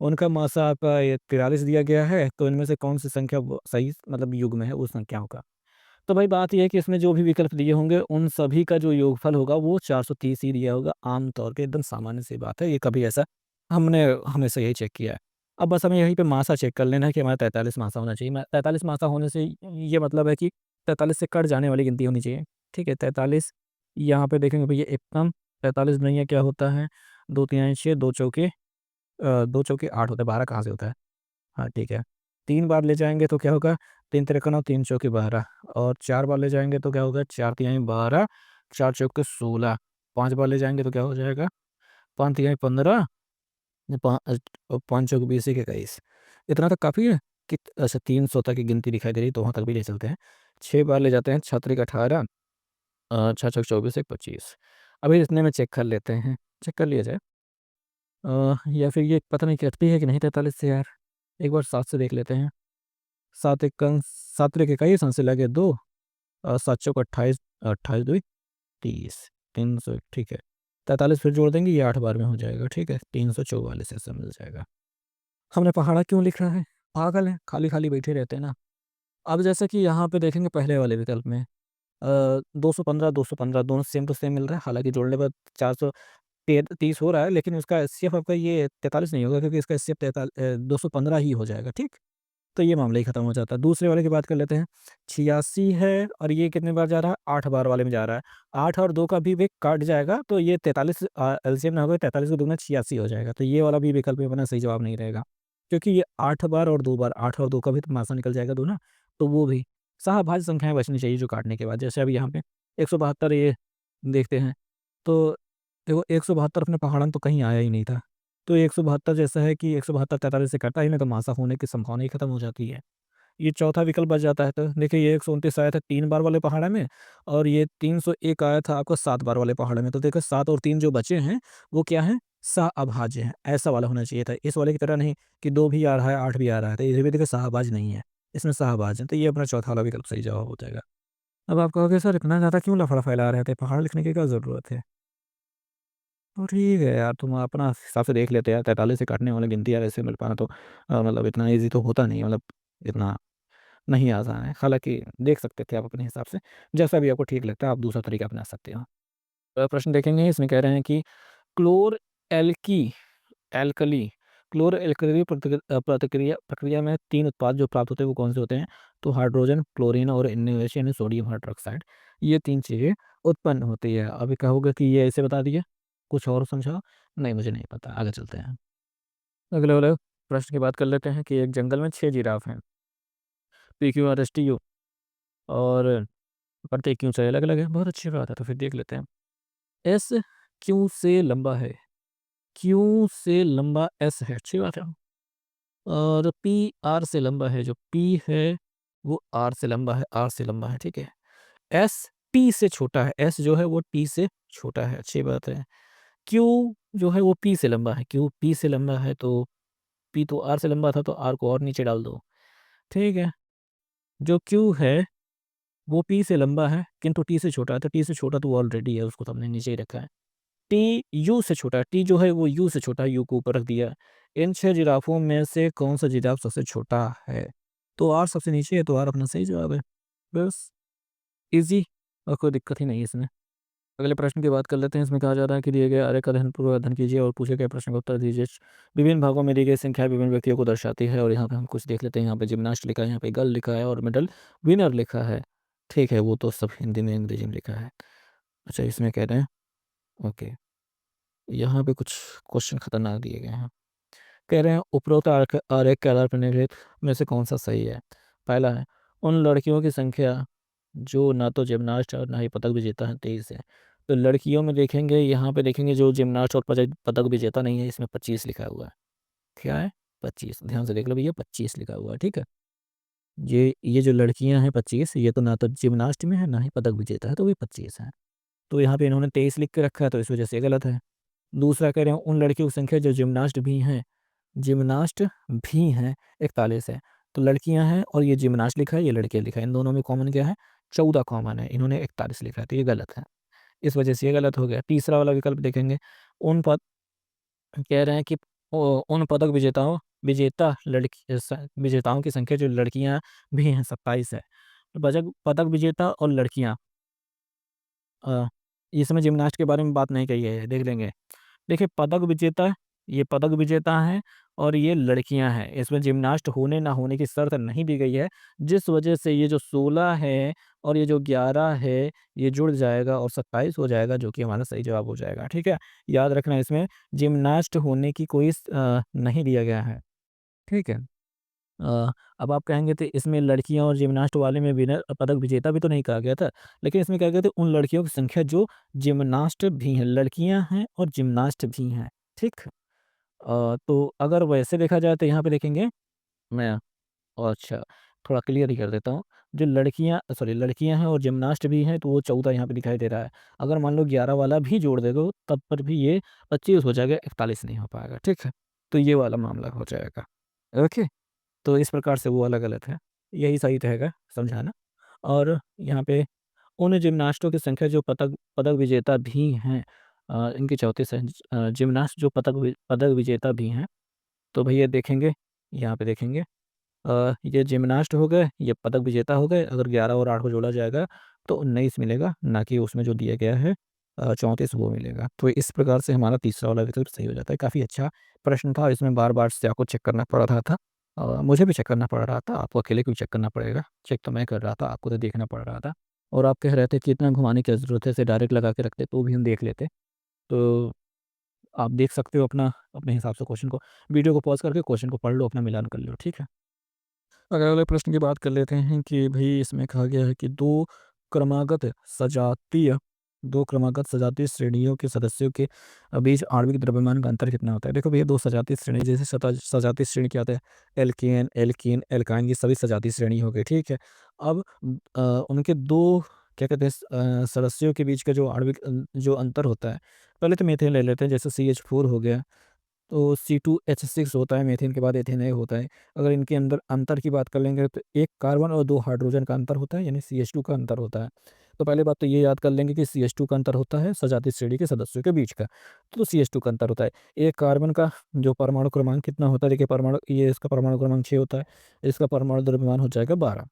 उनका मासा आपका ये 43 दिया गया है, तो इनमें से कौन सी संख्या सही, मतलब युग्म है उस संख्याओं का। तो भाई बात ये है कि इसमें जो भी विकल्प दिए होंगे उन सभी का जो योगफल होगा वो 430 ही दिया होगा। आम तौर पे एकदम सामान्य सी बात है, ये कभी ऐसा हमने हमेशा यही चेक किया है। अब बस हमें यहीं पे मासा चेक कर लेना है कि हमारा 43 मासा होना चाहिए। 43 मासा होने से ये मतलब है कि 43 से कट जाने वाली गिनती होनी चाहिए। ठीक है, 43 यहाँ पे देखेंगे भैया, एकदम 43 नहीं है, क्या होता है? 2 तिहाई 6, 2 चौके 8 होता है, 12 कहाँ से होता है? हाँ, ठीक है। 3 बार ले जाएँगे तो क्या होगा? 3 तिरका 9, 3 चौके 12, और 4 बार ले जाएँगे तो क्या होगा? 4 तिहाई 12, 4 चौके 16, 5 बार ले जाएँगे तो क्या हो जाएगा? 5 तिहाई 15, 5 चौके 20, 1 21। इतना तक काफ़ी है कि अच्छा 300 तक की गिनती दिखाई दे रही है, तो वहाँ तक भी ले चलते हैं। 6 बार ले जाते हैं, 6 त्रिक 18, 6 चौक 24, 1 25। अभी इतने में चेक कर लेते हैं, चेक कर लिया जाए। या फिर ये पता नहीं कटती है कि नहीं 43 से यार, एक बार 7 से देख लेते हैं। 7 एकम 7 त्रिक 21, 7 से लगे 2, 7 चौक 28, 28 दूनी 30, 301। ठीक है, 43 फिर जोड़ देंगे, ये 8 बार में हो जाएगा। ठीक है, 344 ऐसा मिल जाएगा। हमने पहाड़ा क्यों लिख रहा है? पागल हैं, खाली-खाली बैठे रहते हैं ना। अब जैसे कि यहाँ पे देखेंगे पहले वाले विकल्प में 215, 215 दोनों सेम टू सेम मिल रहा है। हालाँकि जोड़ने पर 400 30 हो रहा है, लेकिन उसका एचसीएफ आपका ये 43 नहीं होगा, क्योंकि इसका एचसीएफ 215 ही हो जाएगा। ठीक? तो ये मामला ही खत्म हो जाता है। दूसरे वाले की बात कर लेते हैं। 86 है और ये कितने बार जा रहा है? 8 बार वाले में जा रहा है। 8 और 2 का भी वे काट जाएगा, तो ये 43 एलसीएम ना होगा, 43 को दूना 86 हो जाएगा। तो ये वाला भी विकल्प में अपना सही जवाब नहीं रहेगा। क्योंकि ये 8 बार और 2 बार, 8 और 2 का भी तो मासा निकल जाएगा 2 ना, तो वो भी शाहबाज संख्याएँ बचनी चाहिए जो काटने के बाद। जैसे अभी यहाँ पे 172 ये देखते हैं, तो देखो 172 अपने पहाड़न तो कहीं आया ही नहीं था। तो 172 जैसा है कि 172 43 से कटा ही नहीं, तो मासा होने की संभावना ही खत्म हो जाती है। ये चौथा विकल्प बच जाता है। तो देखिए, ये 129 आया था 3 बार वाले पहाड़े में, और ये 301 आया था आपको 7 बार वाले पहाड़े में। तो देखो 7 और 3 जो बचे हैं वो क्या हैं? सह-अभाज्य हैं। ऐसा वाला होना चाहिए था। इस वाले की तरह नहीं कि 2 भी आ रहा है, 8 भी आ रहा है। तो ये भी देखो शाहबाज नहीं है, इसमें शाहबाज है। तो ये अपना चौथा वाला विकल्प सही जवाब हो जाएगा। अब आप कहोगे सर इतना ज़्यादा क्यों लफड़ा फैला रहे थे? पहाड़ लिखने की क्या ज़रूरत है? तो ठीक है यार, तुम अपना हिसाब से देख लेते यार, 43 से काटने वाली गिनती यार ऐसे मिल पाना तो मतलब इतना ईज़ी तो होता नहीं है, मतलब इतना नहीं आसान है। हालाँकि देख सकते थे आप अपने हिसाब से, जैसा भी आपको ठीक लगता है आप दूसरा तरीका अपना सकते हो। प्रश्न देखेंगे, इसमें कह रहे हैं कि क्लोर एल्की एल्कली क्लोरो एल्कली प्रतिक्रिया प्रक्रिया में 3 उत्पाद जो प्राप्त होते हैं वो कौन से होते हैं? तो हाइड्रोजन, क्लोरीन और NaOH यानी सोडियम हाइड्रॉक्साइड, ये 3 चीज़ें उत्पन्न होती है। अभी कहोगे कि ये ऐसे बता दिया, कुछ और समझाओ? नहीं, मुझे नहीं पता, आगे चलते हैं। अगले वाले प्रश्न की बात कर लेते हैं कि एक जंगल में 6 जिराफ हैं, PQRSTU, और प्रत्येक की ऊँचाई अलग-अलग है। बहुत अच्छी बात है, तो फिर देख लेते हैं। एस क्यू से लंबा है, क्यू से लंबा एस है, अच्छी बात है। और पी आर से लंबा है, जो पी है वो आर से लंबा है, आर से लंबा है, ठीक है। एस टी से छोटा है, एस जो है वो टी से छोटा है, अच्छी बात है। क्यू जो है वो पी से लंबा है, क्यू पी से लंबा है, तो पी तो आर से लंबा था, तो आर को और नीचे डाल दो, ठीक है। जो क्यू है वो पी से लंबा है किंतु टी से छोटा है, तो टी से छोटा तो वो ऑलरेडी है, उसको तो हमने नीचे ही रखा है। टी यू से छोटा है, टी जो है वो यू से छोटा है, यू को ऊपर रख दिया। इन 6 जिराफों में से कौन सा जिराफ सबसे छोटा है? तो आर सबसे नीचे है, तो आर अपना सही जवाब है। बस ईज़ी, और कोई दिक्कत ही नहीं है इसमें। अगले प्रश्न की बात कर लेते हैं। इसमें कहा जा रहा है कि दिए गए आरेख का पूर्व अध्ययन कीजिए और पूछे गए प्रश्न का उत्तर दीजिए। विभिन्न भागों में दी गई संख्या विभिन्न व्यक्तियों को दर्शाती है, और यहाँ पे हम कुछ देख लेते हैं। यहाँ पे जिम्नास्ट लिखा है, यहाँ पे गर्ल लिखा है और मेडल विनर लिखा है। ठीक है, वो तो सब हिंदी में अंग्रेजी में लिखा है। अच्छा, इसमें कह रहे हैं, ओके, यहाँ पे कुछ क्वेश्चन खतरनाक दिए गए हैं। कह रहे हैं उपरोक्त आरेख के आधार पर निम्नलिखित में से कौन सा सही है? पहला है, उन लड़कियों की संख्या जो ना तो जिम्नास्ट और ना ही पदक विजेता है, 23 है। तो लड़कियों में देखेंगे, यहाँ पे देखेंगे जो जिम्नास्ट और पदक विजेता नहीं है, इसमें 25 लिखा हुआ है। क्या है? 25, ध्यान से देख लो भैया, 25 लिखा हुआ है, ठीक है। ये जो लड़कियां हैं 25, ये तो ना तो जिम्नास्ट में है ना ही पदक विजेता है, तो ये 25 है। तो यहाँ पे इन्होंने 23 लिख के रखा है, तो इस वजह से ये गलत है। दूसरा कह रहे हैं उन लड़कियों की संख्या जो जिम्नास्ट भी हैं, 41 है। तो लड़कियां हैं और ये जिम्नास्ट लिखा है, ये लड़कियां लिखा है, इन दोनों में कॉमन क्या है? 14 कॉमन है, इन्होंने 41 लिखा है, तो ये गलत है। इस वजह से ये गलत हो गया। तीसरा वाला विकल्प देखेंगे, उन पद कह रहे हैं कि उन पदक विजेताओं की संख्या जो लड़कियां भी हैं, 27 है। तो पदक पदक विजेता और लड़कियां, अ, इसमें जिम्नास्ट के बारे में बात नहीं कही है, देख लेंगे। देखिए, ये पदक विजेता हैं और ये लड़कियां हैं। इसमें जिम्नास्ट होने ना होने की शर्त नहीं दी गई है, जिस वजह से ये जो 16 है और ये जो 11 है, ये जुड़ जाएगा और 27 हो जाएगा, जो कि हमारा सही जवाब हो जाएगा, ठीक है। याद रखना, इसमें जिम्नास्ट होने की कोई नहीं दिया गया है, ठीक है। अब आप कहेंगे तो इसमें लड़कियां और जिम्नास्ट वाले में विनर पदक विजेता भी तो नहीं कहा गया था, लेकिन इसमें कहा गया था उन लड़कियों की संख्या जो जिम्नास्ट भी हैं, लड़कियां हैं और जिम्नास्ट भी हैं, ठीक। तो अगर वैसे देखा जाए तो यहाँ पे देखेंगे, मैं अच्छा, थोड़ा क्लियर ही कर देता हूँ। जो लड़कियां हैं और जिम्नास्ट भी हैं, तो वो 14 यहाँ पे दिखाई दे रहा है। अगर मान लो 11 वाला भी जोड़ दे दो, तब पर भी ये 25 हो जाएगा, 41 नहीं हो पाएगा, ठीक है। तो ये वाला मामला हो जाएगा, ओके। तो इस प्रकार से वो वाला गलत है, यही सही रहेगा समझाना। और यहाँ पे उन जिम्नास्टों की संख्या जो पदक पदक विजेता भी हैं, इनकी 34 है। जिम्नास्ट जो पदक विजेता भी हैं, तो भैया देखेंगे, यहाँ पे देखेंगे, ये जिम्नास्ट हो गए, ये पदक विजेता हो गए। अगर 11 और 8 को जोड़ा जाएगा तो 19 मिलेगा, ना कि उसमें जो दिया गया है 34 वो मिलेगा। तो इस प्रकार से हमारा तीसरा वाला विकल्प सही हो जाता है। काफ़ी अच्छा प्रश्न था, इसमें बार-बार से आपको चेक करना पड़ रहा था। मुझे भी चेक करना पड़ रहा था, आपको अकेले क्यों चेक करना पड़ेगा? चेक तो मैं कर रहा था, आपको तो देखना पड़ रहा था। और आप कह रहे थे कि इतना घुमाने की क्या ज़रूरत है, इसे डायरेक्ट लगा के रखते तो भी हम देख लेते। तो आप देख सकते हो अपना अपने हिसाब से क्वेश्चन को, वीडियो को पॉज़ करके क्वेश्चन को पढ़ लो, अपना मिलान कर लो, ठीक है? अगर अगले प्रश्न की बात कर लेते हैं कि भई इसमें कहा गया है कि क्रमागत सजातीय 2 क्रमागत सजातीय श्रेणियों के सदस्यों के बीच आणविक द्रव्यमान का अंतर कितना होता है? देखो भैया, 2 सजातीय श्रेणी, जैसे सजातीय श्रेणी क्या होता है? एल्केन, एल्कीन, एल्काइन, ये सभी सजातीय श्रेणी हो गई, ठीक है। अब उनके 2 क्या कहते हैं, सदस्यों के बीच का जो जो अंतर होता है, पहले तो मीथेन ले लेते हैं, जैसे CH4 हो गया, तो C2H6 होता है, मीथेन के बाद एथेन होता है। अगर इनके अंदर अंतर की बात कर लेंगे तो 1 कार्बन और 2 हाइड्रोजन का अंतर होता है, यानी CH2 का अंतर होता है। तो पहली बात तो ये याद कर लेंगे कि CH2 का अंतर होता है सजातीय श्रेणी के सदस्यों के बीच का, तो CH2 का अंतर होता है। एक कार्बन का जो परमाणु क्रमांक कितना होता है, देखिए इसका परमाणु क्रमांक 6 होता है, इसका परमाणु द्रव्यमान हो जाएगा 12।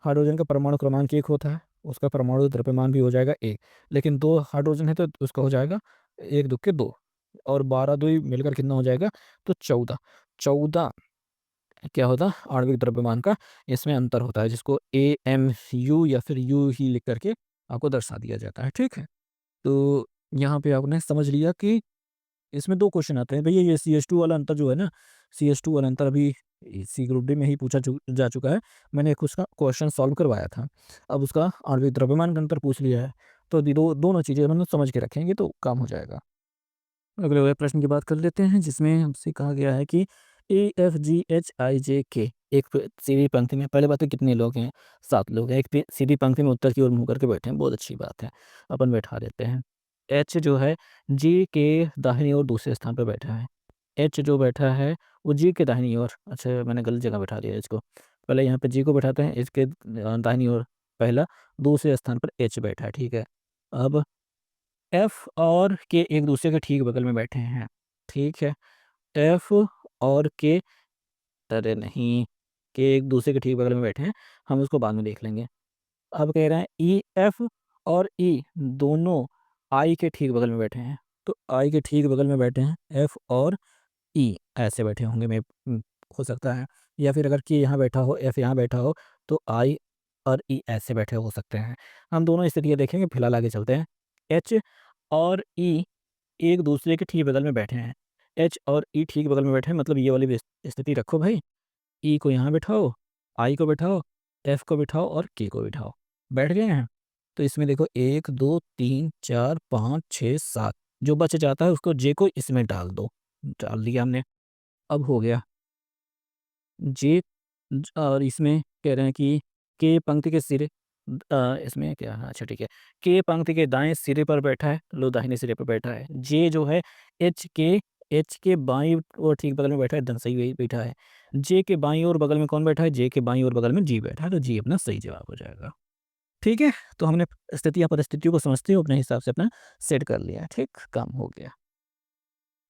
हाइड्रोजन का परमाणु क्रमांक 1 होता है, उसका परमाणु द्रव्यमान भी हो जाएगा 1, लेकिन 2 हाइड्रोजन है तो उसका हो जाएगा 1 दूके 2, और 12 2 मिलकर कितना हो जाएगा? तो 14। 14 क्या होता है आणविक द्रव्यमान का इसमें अंतर होता है, जिसको AMU या फिर यू ही लिख करके आपको दर्शा दिया जाता है। ठीक है, तो यहाँ पे आपने समझ लिया कि इसमें 2 क्वेश्चन आते हैं। भैया ये CH2 वाला अंतर जो है ना, CH2 वाला अंतर अभी इसी ग्रुप डी में ही पूछा जा चुका है। मैंने एक उसका क्वेश्चन सॉल्व करवाया था। अब उसका आणविक द्रव्यमान का अंतर पूछ लिया है, तो अभी दोनों चीज़ें मतलब समझ के रखेंगे तो काम हो जाएगा। अगले वाले प्रश्न की बात कर लेते हैं, जिसमें हमसे कहा गया है कि AFGHIJK एक सीधी पंक्ति में, पहले बात तो कितने लोग हैं, 7 लोग हैं। एक सीधी पंक्ति में उत्तर की ओर मुँह करके बैठे हैं, बहुत अच्छी बात है, अपन बैठा देते हैं। H जो है G के दाहिनी ओर दूसरे स्थान पर बैठा है। H जो बैठा है वो G के दाहिनी ओर, अच्छा मैंने गलत जगह बैठा दिया H को, पहले यहाँ पे G को बैठाते हैं, H के दाहिनी ओर पहला, दूसरे स्थान पर H बैठा है। ठीक है, अब F और K एक दूसरे के ठीक बगल में बैठे हैं। ठीक है, F और K, अरे नहीं, K एक दूसरे के ठीक बगल में बैठे हैं, हम उसको बाद में देख लेंगे। अब कह रहे हैं EF और E दोनों I के ठीक बगल में बैठे हैं, तो I के ठीक बगल में बैठे हैं F और E, ऐसे बैठे होंगे मैं, हो सकता है, या फिर अगर K यहाँ बैठा हो, F यहाँ बैठा हो, तो I और E ऐसे बैठे हो सकते हैं। हम दोनों स्थितियाँ देखेंगे, फिलहाल आगे चलते हैं। H और E एक दूसरे के ठीक बगल में बैठे हैं। H और E ठीक बगल में बैठे हैं, मतलब ये वाली स्थिति रखो भाई। E को यहाँ बिठाओ, I को बिठाओ, F को बिठाओ और K को बिठाओ। बैठ गए हैं? तो इसमें देखो 1, 2, 3, 4, 5, 6, 7, जो बच जाता है उसको J को इसमें डाल दो। डाल दिया हमने। अब हो गया J, और इसमें कह रहे हैं कि K पंक्ति के सिरे, इसमें क्या, हाँ, अच्छा ठीक है, K पंक्ति के दाएं सिरे पर बैठा है, लो दाहिने सिरे पर बैठा है। J जो है H के बाईं ओर ठीक बगल में बैठा है, एकदम सही वही बैठा है। J के बाईं ओर बगल में कौन बैठा है, J के बाईं ओर बगल में G बैठा है, तो G अपना सही जवाब हो जाएगा। ठीक है, तो हमने स्थिति या परिस्थितियों को समझते हुए अपने हिसाब से अपना सेट कर लिया। ठीक, काम हो गया।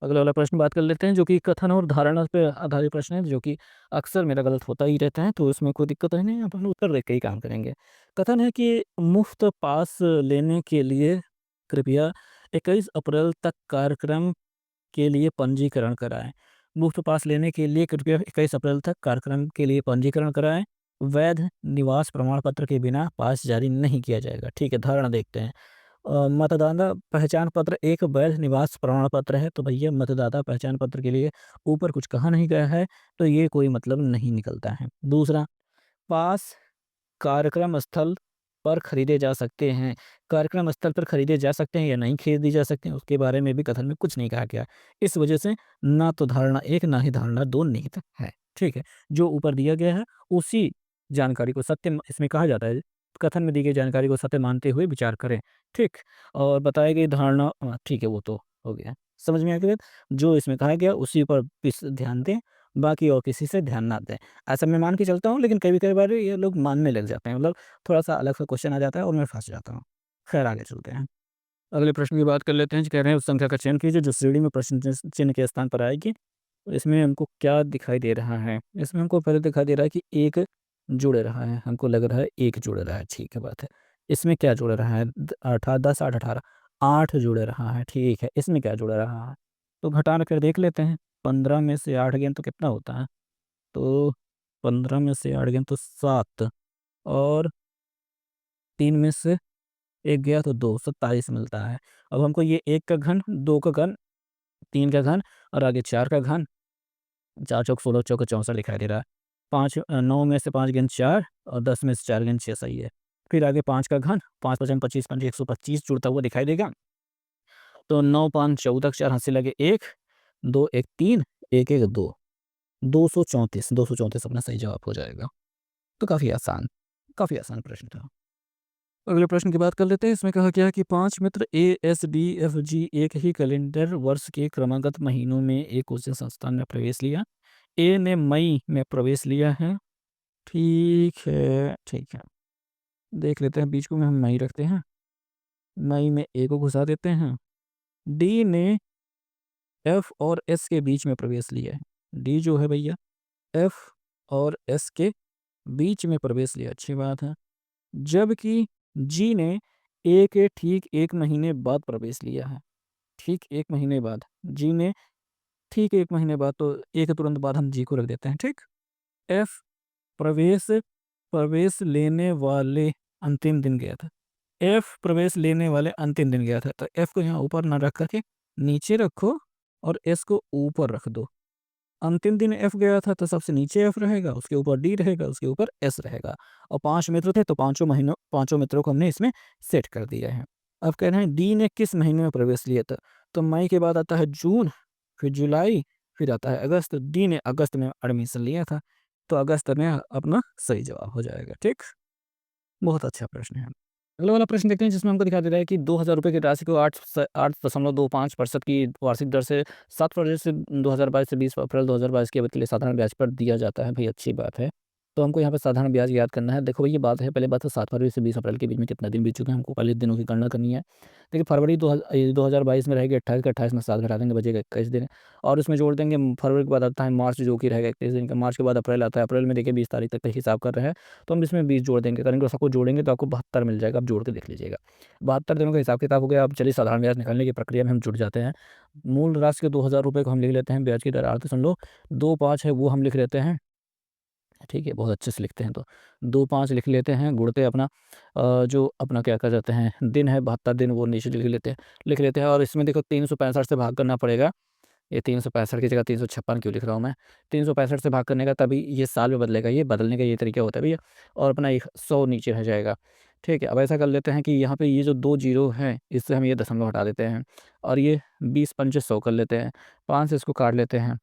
अगला वाला प्रश्न बात कर लेते हैं, जो कि कथन और धारणा पे आधारित प्रश्न है, जो कि अक्सर मेरा गलत होता ही रहता है, तो इसमें कोई दिक्कत है नहीं, अपन उत्तर देख के ही काम करेंगे। कथन है कि मुफ्त पास लेने के लिए कृपया 21 अप्रैल तक कार्यक्रम के लिए पंजीकरण कराएं। मुफ्त पास लेने के लिए कृपया 21 अप्रैल तक कार्यक्रम के लिए पंजीकरण कराएं। वैध निवास प्रमाण पत्र के बिना पास जारी नहीं किया जाएगा। ठीक है, धारणा देखते हैं। मतदाता पहचान पत्र एक वैध निवास प्रमाण पत्र है, तो भैया मतदाता पहचान पत्र के लिए ऊपर कुछ कहा नहीं गया है, तो ये कोई मतलब नहीं निकलता है। दूसरा, पास कार्यक्रम स्थल पर खरीदे जा सकते हैं। कार्यक्रम स्थल पर खरीदे जा सकते हैं या नहीं खरीदे जा सकते हैं, उसके बारे में भी कथन में कुछ नहीं कहा गया। इस वजह से ना तो धारणा 1 ना ही धारणा 2 निहित है। ठीक है, जो ऊपर दिया गया है उसी जानकारी को सत्य इसमें कहा जाता है। कथन में दी गई जानकारी को सत्य मानते हुए विचार करें। ठीक, और बताई गई धारणा, ठीक है, वो तो हो गया। समझ में आ गया? जो इसमें कहा गया उसी पर ध्यान दें, बाकी और किसी से ध्यान ना दें। ऐसा मैं मान के चलता हूँ, लेकिन कभी कई बार ये लोग मानने लग जाते हैं, मतलब थोड़ा-सा अलग सा क्वेश्चन आ जाता है और मैं फँस जाता हूँ। खैर आगे चलते हैं। अगले प्रश्न की बात कर लेते हैं, जो कह रहे हैं उस संख्या का चयन कीजिए जो श्रेणी में प्रश्न चिन्ह के स्थान पर आएगी। इसमें हमको क्या दिखाई दे रहा है? इसमें हमको पहले दिखाई दे रहा है कि 1 जुड़ रहा है, हमको लग रहा है 1 जुड़ रहा है, ठीक है बात है। इसमें क्या जुड़ रहा है? 10, 8, 18, 8 जुड़ रहा है, ठीक है। इसमें क्या जुड़ रहा है? तो घटा कर देख लेते हैं। 15 में से 8 गए तो कितना होता है? तो 15 में से 8 गए तो 7, और 3 में से 1 गया तो 2, 27 मिलता है। अब हमको ये 1 का घन, 2 का घन, 3 का घन और आगे 4 का घन, 4 चौक 16, चौके 64 दिखाई दे रहा है। 9 में से 5 गेंद 4 और 10 में से 4 गेंद 6, सही है। फिर आगे 5 का घन, 5 पचम 25, 125 जुड़ता हुआ दिखाई देगा। तो 9, 5, 14, 4 हाथ से लगे 1, 2, 1, 3, 1, 1, 2, 234, 234 अपना सही जवाब हो जाएगा। तो काफ़ी आसान प्रश्न था। अगले प्रश्न की बात कर लेते हैं। इसमें कहा गया है कि 5 मित्र ASDFG एक ही कैलेंडर वर्ष के क्रमागत महीनों में एक उच्च संस्थान में प्रवेश लिया। ए ने मई में प्रवेश लिया है। ठीक है, ठीक है। देख लेते हैं, बीच को में हम मई रखते हैं। मई में ए को घुसा देते हैं। डी ने एफ और एस के बीच में प्रवेश लिया है। डी जो है भैया एफ और एस के बीच में प्रवेश लिया, अच्छी बात है। जबकि जी ने ए के ठीक 1 महीने बाद प्रवेश लिया है। ठीक 1 महीने बाद जी ने ठीक 1 महीने बाद, तो ए के तुरंत बाद हम जी को रख देते हैं, ठीक? एफ प्रवेश प्रवेश लेने वाले अंतिम दिन गया था। एफ प्रवेश लेने वाले अंतिम दिन गया था, तो एफ को यहाँ ऊपर ना रख कर के नीचे रखो और एस को ऊपर रख दो। अंतिम दिन एफ गया था तो सबसे नीचे एफ रहेगा, उसके ऊपर डी रहेगा, उसके ऊपर एस रहेगा। और 5 मित्र थे तो पाँचों मित्रों को हमने इसमें सेट कर दिया है। अब कह रहे हैं डी ने किस महीने में प्रवेश लिया था? तो मई के बाद आता है जून, फिर जुलाई, फिर आता है अगस्त। डी ने अगस्त में एडमिशन लिया था, तो अगस्त में अपना सही जवाब हो जाएगा, ठीक? बहुत अच्छा प्रश्न है। अगला वाला प्रश्न देखते हैं, जिसमें हमको दिखाई दे रहा है कि 2,000 रुपए की राशि को 8.25% की वार्षिक दर से 7 फरवरी से 2022 से 20 अप्रैल 2022 की अवधि के लिए साधारण ब्याज पर दिया जाता है। भाई अच्छी बात है। तो हमको यहाँ पे साधारण ब्याज याद करना है। देखो भाई ये बात है, पहले बात है 7 फरवरी से 20 अप्रैल के बीच में कितना दिन बीत चुके हैं, हमको पहले दिनों की गणना करनी है। देखिए फरवरी 2022 में रहेगी 28 का, 28 में 7 घटा देंगे, बचेगा 21 दिन। और उसमें जोड़ देंगे फरवरी के बाद आता है मार्च, जो कि रहेगा 31 दिन का। मार्च के बाद अप्रैल आता है, अप्रैल में देखिए 20 तारीख तक का हिसाब कर रहे हैं, तो हम इसमें 20 जोड़ देंगे, करेंगे सबको जोड़ेंगे तो आपको 72 मिल जाएगा। आप जोड़ के देख लीजिएगा। 72 दिनों का हिसाब किताब हो गया। अब चलिए साधारण ब्याज निकालने की प्रक्रिया में हम जुट जाते हैं। मूल राशि के 2,000 रुपये को हम लिख लेते हैं, ब्याज की दर 8.25 है वो हम लिख लेते हैं, ठीक है? बहुत अच्छे से लिखते हैं, तो 2-5 लिख लेते हैं, गुणते अपना जो अपना क्या कह जाते हैं दिन है 72 दिन, वो नीचे लिख लेते हैं। और इसमें देखो 365 से भाग करना पड़ेगा। ये 365 की जगह 356 क्यों लिख रहा हूँ मैं? 365 से भाग करने का तभी ये साल में बदलेगा, ये बदलने का ये तरीका होता है भैया। और अपना एक 100 नीचे रह जाएगा, ठीक है? अब ऐसा कर लेते हैं कि यहाँ पे ये जो 2 जीरो हैं, इससे हम ये दशमलव हटा देते हैं और ये 20 पंचे 100 कर लेते हैं। 5 से इसको काट लेते हैं,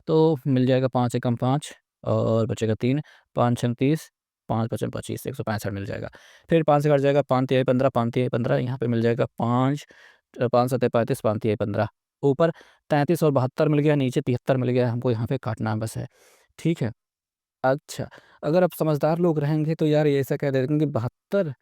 तो मिल जाएगा 5 एकम 5 और बचेगा 3, 5 छंग 30, 5 पचम 25, 165 मिल जाएगा। फिर 5 से कट जाएगा, 5 तिहाई 15, 5 तिहाई 15, यहाँ पे मिल जाएगा 5, 5 सतह 35, 5 तिहाई 15। ऊपर 33 और 72 मिल गया, नीचे 73 मिल गया, हमको यहाँ पे काटना बस है, ठीक है? अच्छा, अगर आप समझदार लोग रहेंगे तो यार ये ऐसा कह देंगे कि 72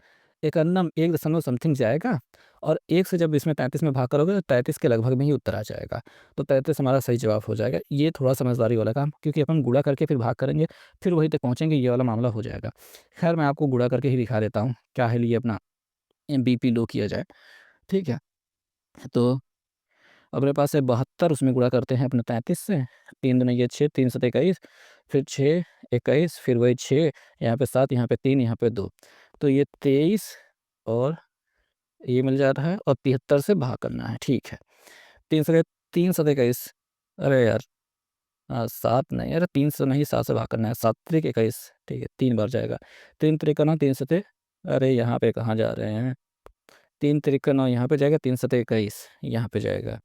एक अन्नम 1 दशमलव समथिंग जाएगा और 1 से जब इसमें 33 में भाग करोगे तो 33 के लगभग में ही उत्तर आ जाएगा। तो 33 हमारा सही जवाब हो जाएगा। ये थोड़ा समझदारी वाला काम, क्योंकि अपन गुणा करके फिर भाग करेंगे, फिर वहीं तक पहुँचेंगे, ये वाला मामला हो जाएगा। खैर मैं आपको गुणा करके ही दिखा देता हूँ, क्या है लिए अपना बीपी लो किया जाए, ठीक है? तो अपने पास है 72, उसमें गुणा करते हैं अपने 33 से, 3 दूनी ये 6, 3 सत 21, फिर 6 21, फिर वही 6, यहाँ पे 7, यहाँ पे 3, यहाँ पे 2, तो ये 23 और ये मिल जाता है और 73 से भाग करना है, ठीक है? 3 सत 21, अरे यार 7 नहीं, अरे 3 से नहीं, 7 से भाग करना है, 7 त्रिक 21, ठीक है? 3 बार जाएगा, 3 त्रिक 9, 3 सते, अरे यहाँ पे कहाँ जा रहे हैं? 3 त्रिक 9 यहाँ पे जाएगा, 3 सते 21 यहाँ पे जाएगा।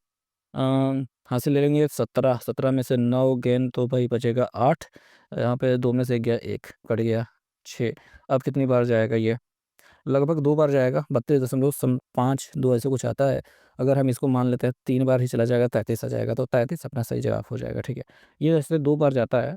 हासिल ले लेंगे 17, 17 में से 9 गेंद तो भाई बचेगा 8, यहाँ पे 2 में से गया 1, कट गया 6। अब कितनी बार जाएगा ये? लगभग 2 बार जाएगा, 32.5 2 ऐसे कुछ आता है। अगर हम इसको मान लेते हैं 3 बार ही चला जाएगा, 33 आ जाएगा, तो 33 अपना सही जवाब हो जाएगा, ठीक है? ये ऐसे 2 बार जाता है,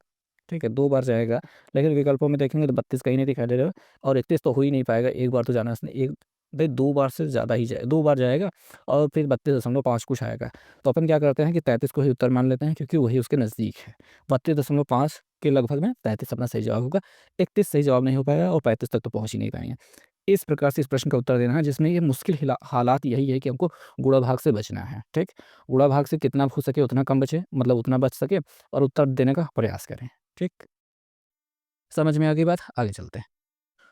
ठीक है? 2 बार जाएगा, लेकिन विकल्पों में देखेंगे तो 32 कहीं नहीं दिखाई दे रहा और 31 तो हो ही नहीं पाएगा, 1 बार तो जाना है इसने, एक भाई 2 बार से ज़्यादा ही 2 बार जाएगा और फिर 32.5 कुछ आएगा। तो अपन क्या करते हैं कि 33 को ही उत्तर मान लेते हैं, क्योंकि वही उसके नज़दीक है। 32.5 के लगभग में 33 अपना सही जवाब होगा। 31 सही जवाब नहीं हो पाएगा और 35 तक तो पहुँच ही नहीं पाएँगे। इस प्रकार से इस प्रश्न का उत्तर देना है, जिसमें ये मुश्किल हालात यही है कि हमको गुणा भाग से बचना है, ठीक? गुणा भाग से कितना हो सके उतना कम बचे, मतलब उतना बच सके और उत्तर देने का प्रयास करें, ठीक? समझ में आ गई बात? आगे चलते हैं।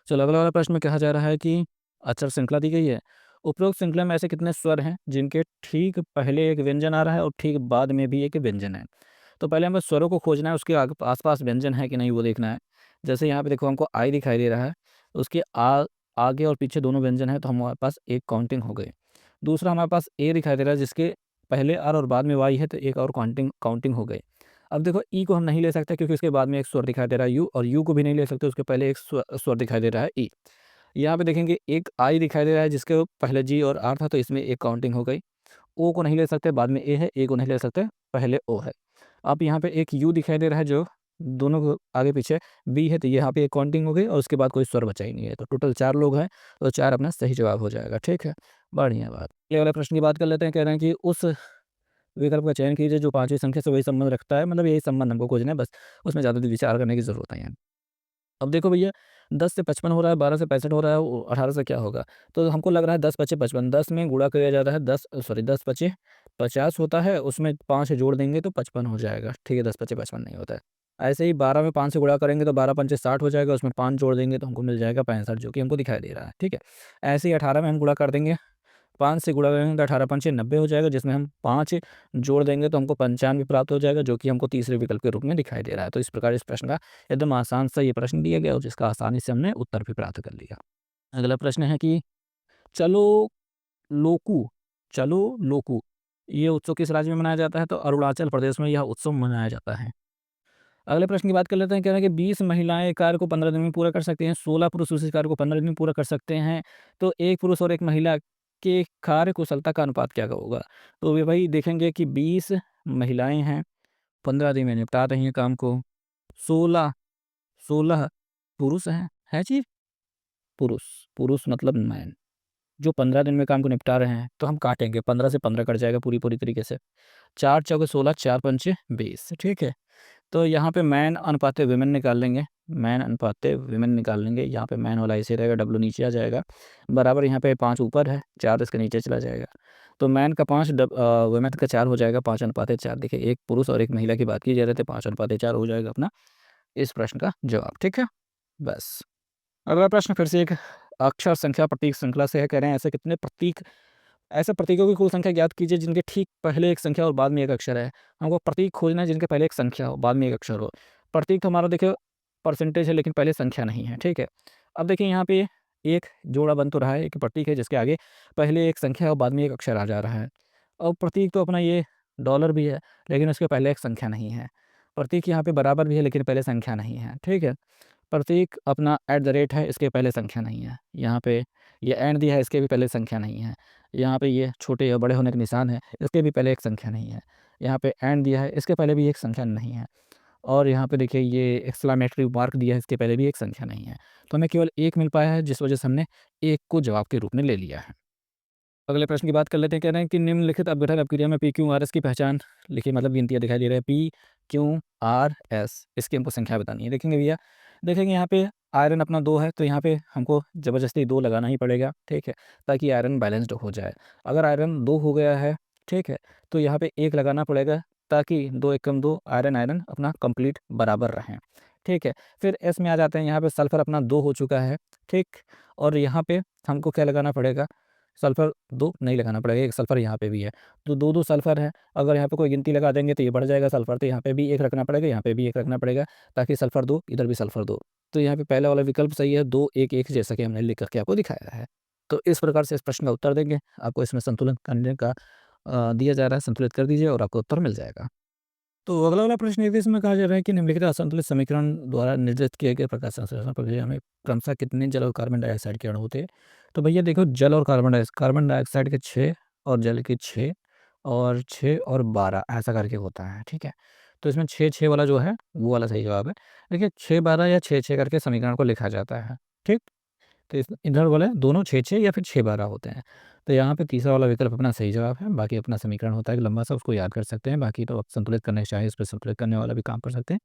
चलो अगला वाला प्रश्न में कहा जा रहा है कि अक्षर श्रृंखला दी गई है। उपरोक्त श्रृंखला में ऐसे कितने स्वर हैं जिनके ठीक पहले एक व्यंजन आ रहा है और ठीक बाद में भी एक व्यंजन है? तो पहले हमें स्वरों को खोजना है, उसके आस-पास व्यंजन है कि नहीं वो देखना है। जैसे यहाँ पे देखो हमको आई दिखाई दे रहा है, उसके आगे और पीछे दोनों व्यंजन हैं, तो हमारे पास एक काउंटिंग हो गई। दूसरा हमारे पास ए दिखाई दे रहा है, जिसके पहले आर और बाद में वाई है, तो एक और काउंटिंग काउंटिंग हो गई। अब देखो ई को हम नहीं ले सकते, क्योंकि उसके बाद में एक स्वर दिखाई दे रहा है यू, और यू को भी नहीं ले सकते, उसके पहले एक स्वर दिखाई दे रहा है ई। यहाँ पे देखेंगे एक आई दिखाई दे रहा है, जिसके पहले जी और आर था, तो इसमें एक काउंटिंग हो गई। ओ को नहीं ले सकते, बाद में ए है, ए को नहीं ले सकते, पहले ओ है। अब यहाँ पे एक यू दिखाई दे रहा है, जो दोनों को आगे पीछे बी है, तो यहाँ पे एक काउंटिंग हो गई और उसके बाद कोई स्वर बचा ही नहीं है। तो टोटल 4 लोग हैं, तो 4 अपना सही जवाब हो जाएगा, ठीक है? बढ़िया बात। अगले वाले प्रश्न की बात कर लेते हैं। कह रहे हैं कि उस विकल्प का चयन कीजिए जो 5वीं संख्या से वही संबंध रखता है, मतलब यही संबंध हमको खोजना है बस, उसमें ज़्यादा विचार करने की ज़रूरत नहीं है। अब देखो भैया 10 से 55 हो रहा है, 12 से 65 हो रहा है, 18 से क्या होगा? तो हमको लग रहा है 10 पचे 55, 10 में गुणा किया जा रहा है, 10 पचे 50 होता है, उसमें 5 जोड़ देंगे तो 55 हो जाएगा, ठीक है। 10 पचे 55 नहीं होता है। ऐसे ही 12 में 5 से गुणा करेंगे तो 12 पंचे 60 हो जाएगा, उसमें 5 जोड़ देंगे तो हमको मिल जाएगा 65, जो कि हमको दिखाई दे रहा है, ठीक है। ऐसे ही 18 में हम गुणा कर देंगे, 5 से गुणा करेंगे तो 18 पंचे 90 हो जाएगा, जिसमें हम 5 जोड़ देंगे तो हमको 95 प्राप्त हो जाएगा, जो कि हमको तीसरे विकल्प के रूप में दिखाई दे रहा है। तो इस प्रकार इस प्रश्न का एकदम आसान सा ये प्रश्न दिया गया और जिसका आसानी से हमने उत्तर भी प्राप्त कर लिया। अगला प्रश्न है कि चलो लोकू, चलो लोकू, ये उत्सव किस राज्य में मनाया जाता है? तो अरुणाचल प्रदेश में यह उत्सव मनाया जाता है। अगले प्रश्न की बात कर लेते हैं, कह रहे हैं कि 20 महिलाएँ कार्य को 15 दिन में पूरा कर सकती हैं, 16 पुरुष उसी कार्य को 15 दिन में पूरा कर सकते हैं, तो 1 पुरुष और 1 महिला के कार्य कुशलता का अनुपात क्या होगा? तो ये भाई देखेंगे कि 20 महिलाएँ हैं, 15 दिन में निपटा रही हैं काम को, 16 16 पुरुष हैं, है जी? पुरुष, पुरुष मतलब मैन, जो 15 दिन में काम को निपटा रहे हैं, तो हम काटेंगे, 15 से 15 कट जाएगा पूरी तरीके से। 4 चौके 16, 4 पंचे 20, ठीक है। तो यहाँ पे मैन अनुपाते वुमेन निकाल लेंगे, मैन अनुपाते वुमेन निकाल लेंगे, यहाँ पे मैन वाला ऐसे रहेगा, डब्लू नीचे आ जाएगा, बराबर यहाँ पे 5 ऊपर है, 4 इसके नीचे चला जाएगा। तो मैन का 5 वुमेन का 4 हो जाएगा, 5:4। देखिए, एक पुरुष और एक महिला की बात की जा रही थी, 5:4 हो जाएगा अपना इस प्रश्न का जवाब, ठीक है। बस अगला प्रश्न फिर से एक अक्षर संख्या प्रतीक श्रृंखला से है, कह रहे हैं ऐसे प्रतीकों की कुल संख्या ज्ञात कीजिए जिनके ठीक पहले एक संख्या और बाद में एक अक्षर है। हमको प्रतीक खोजना है जिनके पहले एक संख्या हो, बाद में एक अक्षर हो। प्रतीक तो हमारा देखिए परसेंटेज है, लेकिन पहले संख्या नहीं है, ठीक है। अब देखिए यहाँ पे एक जोड़ा बन तो रहा है, एक प्रतीक है जिसके आगे पहले एक संख्या और बाद में एक अक्षर आ जा रहा है। और प्रतीक तो अपना ये डॉलर भी है, लेकिन उसके पहले एक संख्या नहीं है। प्रतीक यहाँ पे बराबर भी है, लेकिन पहले संख्या नहीं है, ठीक है। प्रतीक अपना एट द रेट है, इसके पहले संख्या नहीं है। यहाँ पे ये एंड दिया है, इसके भी पहले संख्या नहीं है। यहाँ पे ये छोटे या बड़े होने के निशान है, इसके भी पहले एक संख्या नहीं है। यहाँ पे एंड दिया है, इसके पहले भी एक संख्या नहीं है। और यहाँ पे देखिए ये एक्सक्लेमेटरी मार्क दिया है, इसके पहले भी एक संख्या नहीं है। तो हमें केवल एक मिल पाया है, जिस वजह से हमने एक को जवाब के रूप में ले लिया है। अगले प्रश्न की बात कर लेते हैं, कह रहे हैं कि निम्नलिखित अपघटन अपक्रिया में पी क्यू आर एस की पहचान लिखिए, मतलब गिनतियाँ दिखाई दे रही है, पी क्यू आर एस, इसकी हमको संख्या बतानी है। देखेंगे भैया, देखेंगे यहाँ पे आयरन अपना 2 है, तो यहाँ पे हमको ज़बरदस्ती 2 लगाना ही पड़ेगा, ठीक है, ताकि आयरन बैलेंस्ड हो जाए। अगर आयरन 2 हो गया है, ठीक है, तो यहाँ पे 1 लगाना पड़ेगा, ताकि 2 एकम 2 आयरन आयरन अपना कंप्लीट बराबर रहें, ठीक है। फिर एस में आ जाते हैं, यहाँ पे सल्फर अपना 2 हो चुका है, ठीक। और यहाँ पे हमको क्या लगाना पड़ेगा, सल्फ़र 2 नहीं लगाना पड़ेगा, एक सल्फ़र यहाँ पे भी है, तो 2-2 सल्फ़र है। अगर यहाँ पे कोई गिनती लगा देंगे तो ये बढ़ जाएगा सल्फ़र, तो यहाँ पे भी 1 रखना पड़ेगा, यहाँ पे भी 1 रखना पड़ेगा, ताकि सल्फ़र 2 इधर भी सल्फ़र 2। तो यहाँ पे पहला वाला विकल्प सही है, 2-1-1 जैसा कि हमने लिख कर के आपको दिखाया है। तो इस प्रकार से इस प्रश्न का उत्तर देंगे, आपको इसमें संतुलन करने का दिया जा रहा है, संतुलित कर दीजिए और आपको उत्तर मिल जाएगा। तो अगला वाला प्रश्न ये इसमें कहा जा रहा है कि निम्नलिखित असंतुलित समीकरण द्वारा निर्दिष्ट किए गए प्रकाश संश्लेषण प्रक्रिया में क्रमशः कितने जल और कार्बन डाइऑक्साइड के अणु होते हैं? तो भैया देखो, जल और कार्बन डाइऑक्साइड के 6 और जल के 6 और 6 और 12 ऐसा करके होता है, ठीक है। तो इसमें 6-6 वाला जो है वो वाला सही जवाब है। देखिए 6-12 या 6-6 करके समीकरण को लिखा जाता है, ठीक। तो इस इधर वाले दोनों 6-6 या फिर 6-12 होते हैं। तो यहाँ पे तीसरा वाला विकल्प अपना सही जवाब है। बाकी अपना समीकरण होता है एक लंबा सा, उसको याद कर सकते हैं। बाकी तो आप संतुलित करने चाहें, इस पे संतुलित करने वाला भी काम कर सकते हैं।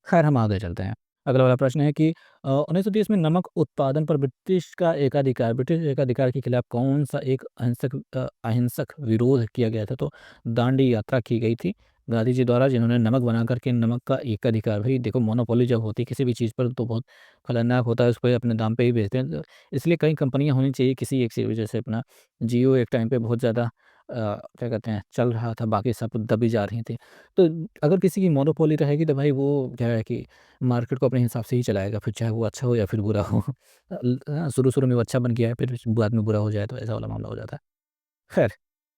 खैर हम आगे चलते हैं। अगला वाला प्रश्न है कि 1930 में नमक उत्पादन पर ब्रिटिश एकाधिकार के खिलाफ कौन-सा एक अहिंसक विरोध किया गया था? तो दांडी यात्रा की गई थी गांधी जी द्वारा, जिन्होंने नमक बना कर के नमक का एकाधिकार, भई देखो मोनोपोली जब होती है किसी भी चीज़ पर तो बहुत खतरनाक होता है, उसको अपने दाम पे ही बेचते हैं। तो इसलिए कई कंपनियाँ होनी चाहिए किसी एक चीज़, जैसे अपना जियो एक टाइम पे बहुत ज़्यादा क्या कहते हैं चल रहा था, बाकी सब दबी जा रही थी। तो अगर किसी की मोनोपोली रहेगी तो भाई वो क्या है कि मार्केट को अपने हिसाब से ही चलाएगा, फिर चाहे वो अच्छा हो या फिर बुरा हो। शुरू-शुरू में वो अच्छा बन गया है, फिर बाद में बुरा हो जाए, तो ऐसा वाला मामला हो जाता है। खैर,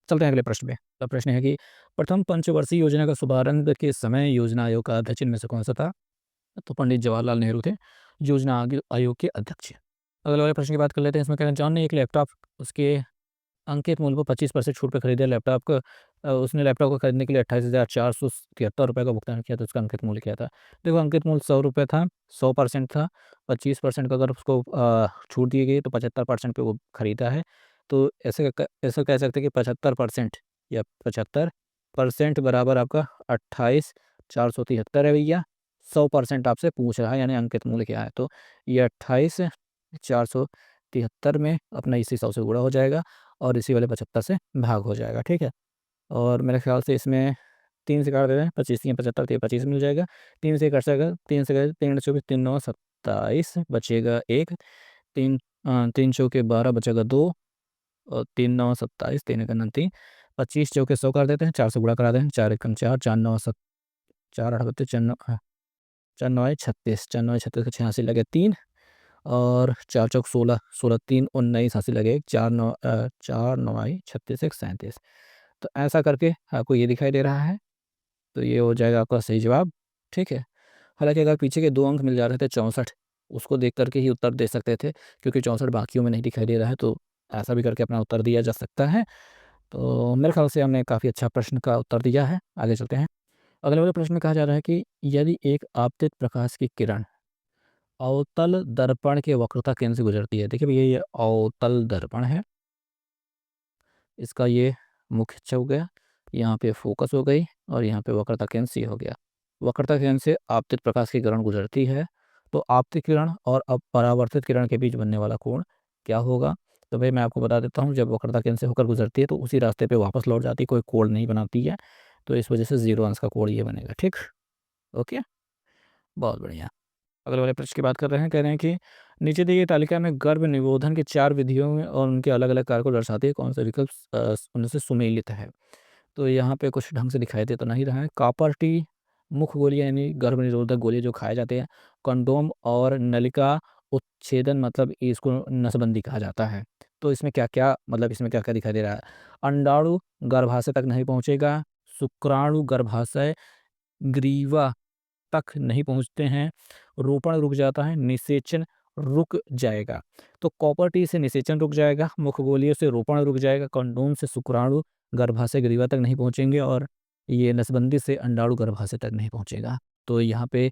चलते हैं अगले प्रश्न पे। अगला प्रश्न है कि प्रथम पंचवर्षीय योजना का शुभारंभ के समय योजना आयोग का अध्यक्ष इनमें से कौन-सा था? तो पंडित जवाहरलाल नेहरू थे, योजना आयोग के अध्यक्ष। अगले वाले प्रश्न की बात कर लेते हैं। इसमें कह रहे हैं जॉन ने एक लैपटॉप उसके अंकित मूल्य पर 25% छूट पे खरीदा लैपटॉप को। उसने लैपटॉप को खरीदने के लिए ₹28,473 का भुगतान किया, तो उसका अंकित मूल्य क्या था? देखो अंकित मूल्य ₹100 था, 100% था, 25% का अगर उसको छूट दी गई तो 75% पे वो खरीदा है। तो ऐसे कह सकते हैं कि 75% या 75% बराबर आपका 28,473 है भैया। 100% आपसे पूछ रहा है, यानी अंकित मूल्य क्या है? तो ये 28,473 में अपना इसी 100 से गुणा हो जाएगा और इसी वाले 75 से भाग हो जाएगा, ठीक है। और मेरे ख्याल से इसमें 3 से काट देते हैं, 25 3 75, तो ये 25 मिल जाएगा। 3 से कट जाएगा, 3 से कट 3 24 3 9 27, बचेगा 1। 3 3 चौके 12, बचेगा 2, और 3 9 27, 3 1 3, 25 चौके 100 कर देते हैं, 4 से गुणा करा दें, 4 1 4, 4 9 7, 4 8 बत्तीस, 4 9 4 9 36, 4 9 36 का 86 लगे 3, और 4 चौक 16, 16 3 19, 80 लगे 4 9 4 9 36 1 37। तो ऐसा करके आपको ये दिखाई दे रहा है, तो ये हो जाएगा आपका सही जवाब। ठीक है। हालांकि अगर पीछे के 2 अंक मिल जा रहे थे 64, उसको देख करके ही उत्तर दे सकते थे, क्योंकि 64 बाकियों में नहीं दिखाई दे रहा है, तो ऐसा भी करके अपना उत्तर दिया जा सकता है। तो मेरे ख्याल से हमने काफ़ी अच्छा प्रश्न का उत्तर दिया है। आगे चलते हैं। अगले वाले प्रश्न में कहा जा रहा है कि यदि एक आपतित प्रकाश की किरण अवतल दर्पण के वक्रता केंद्र से गुजरती है। देखिए भैया, ये अवतल दर्पण है, इसका ये मुख्य अक्ष हो गया, यहाँ पे फोकस हो गई, और यहाँ पे वक्रता केंद्र सी हो गया। वक्रता केंद्र से आपतित प्रकाश की किरण गुजरती है, तो आपतित किरण और परावर्तित किरण के बीच बनने वाला कोण क्या होगा? तो भाई मैं आपको बता देता हूँ, जब वक्रता केंद्र से होकर गुजरती है तो उसी रास्ते पे वापस लौट जाती है, कोई कोण नहीं बनाती है, तो इस वजह से 0 अंश का कोण ये बनेगा। ठीक, ओके, बहुत बढ़िया। अगले वाले प्रश्न की बात कर रहे हैं, कह रहे हैं कि नीचे दी गई तालिका में गर्भ निरोधन की 4 विधियों में और उनके अलग अलग कार्य को दर्शाती है, कौन सा विकल्प उनसे सुमेलित है? तो यहाँ पे कुछ ढंग से दिखाई दे तो नहीं रहा है। कॉपर टी मुख गोलियाँ यानी गर्भ निरोधक गोली जो खाए जाते हैं, कंडोम और नलिका उच्छेदन, मतलब इसको नसबंदी कहा जाता है। तो इसमें क्या क्या, मतलब इसमें क्या क्या दिखाई दे रहा है? अंडाणु गर्भाशय तक नहीं पहुँचेगा, शुक्राणु गर्भाशय ग्रीवा तक नहीं पहुँचते हैं, रोपण रुक जाता है, निषेचन रुक जाएगा। तो कॉपर टी से निषेचन रुक जाएगा, मुखगोलियों से रोपण रुक जाएगा, कंडोम से शुक्राणु गर्भाशय ग्रीवा तक नहीं पहुँचेंगे, और ये नसबंदी से अंडाणु गर्भाशय तक नहीं पहुँचेगा। तो यहाँ पे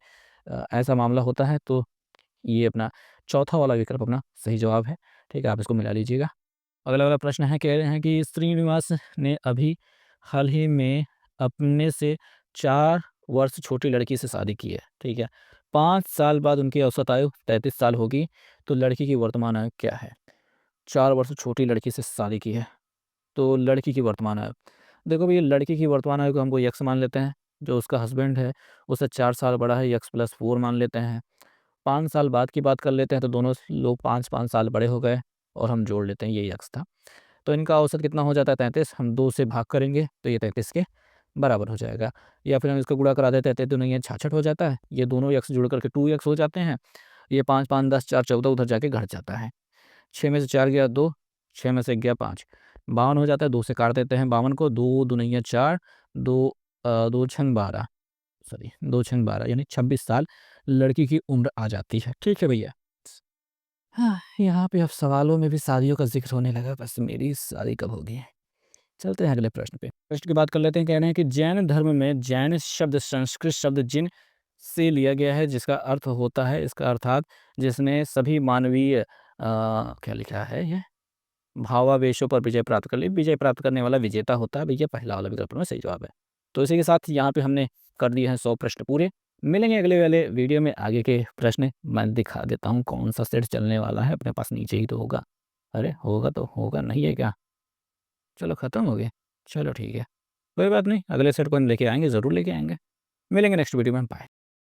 ऐसा मामला होता है, तो ये अपना चौथा वाला विकल्प अपना सही जवाब है। ठीक है, आप इसको मिला लीजिएगा। अगला वाला प्रश्न है, कह रहे हैं कि श्रीनिवास ने अभी हाल ही में अपने से 4 वर्ष छोटी लड़की से शादी की है। ठीक है, 5 साल बाद उनकी औसत आयु 33 साल होगी, तो लड़की की वर्तमान आयु क्या है? 4 वर्ष छोटी लड़की से शादी की है, तो लड़की की वर्तमान आयु, देखो भैया, लड़की की वर्तमान आयु को हमको यक्स मान लेते हैं, जो उसका हस्बैंड है उससे 4 साल बड़ा है, यक्स प्लस 4 मान लेते हैं। 5 साल बाद की बात कर लेते हैं, तो दोनों लोग 5-5 साल बड़े हो गए, और हम जोड़ लेते हैं, ये यक्स था। तो इनका औसत कितना हो जाता है? 33। हम 2 से भाग करेंगे तो ये 33 के बराबर हो जाएगा, या फिर हम इसको गुणा करा देते हैं, 33 दूनी 66 हो जाता है, ये दोनों यक्स जुड़ करके 2 यक्स हो जाते हैं। ये 5 5 10 4 14 उधर जाके घट जाता है। 6 में से 4 गया 2, 6 में से 1 गया 5, 52 हो जाता है। 2 से काट देते हैं 52 को, 2 दूनी 4, 2 2 छंग 12, सॉरी 2 छंग 12 यानी 26 साल लड़की की उम्र आ जाती है। ठीक है भैया। हाँ, यहाँ पे अब सवालों में भी शादियों का ज़िक्र होने लगा, बस मेरी शादी कब होगी? चलते हैं अगले प्रश्न पे। प्रश्न की बात कर लेते हैं, कह रहे हैं कि जैन धर्म में जैन शब्द संस्कृत शब्द जिन से लिया गया है, जिसका अर्थ होता है, इसका अर्थात जिसने सभी मानवीय क्या लिखा है ये? भावावेशों पर विजय प्राप्त कर ली। विजय प्राप्त करने वाला विजेता होता है भैया, पहला वाला विकल्प में सही जवाब है। तो इसी के साथ यहाँ पे हमने कर दिए हैं 100 प्रश्न पूरे। मिलेंगे अगले वाले वीडियो में, आगे के प्रश्न मैं दिखा देता हूँ कौन सा सेट चलने वाला है, अपने पास नीचे ही तो होगा। अरे होगा तो होगा, नहीं है क्या? चलो ख़त्म हो गया। चलो ठीक है, कोई बात नहीं, अगले सेट को हम लेके आएँगे, ज़रूर लेके आएँगे। मिलेंगे नेक्स्ट वीडियो में, बाय।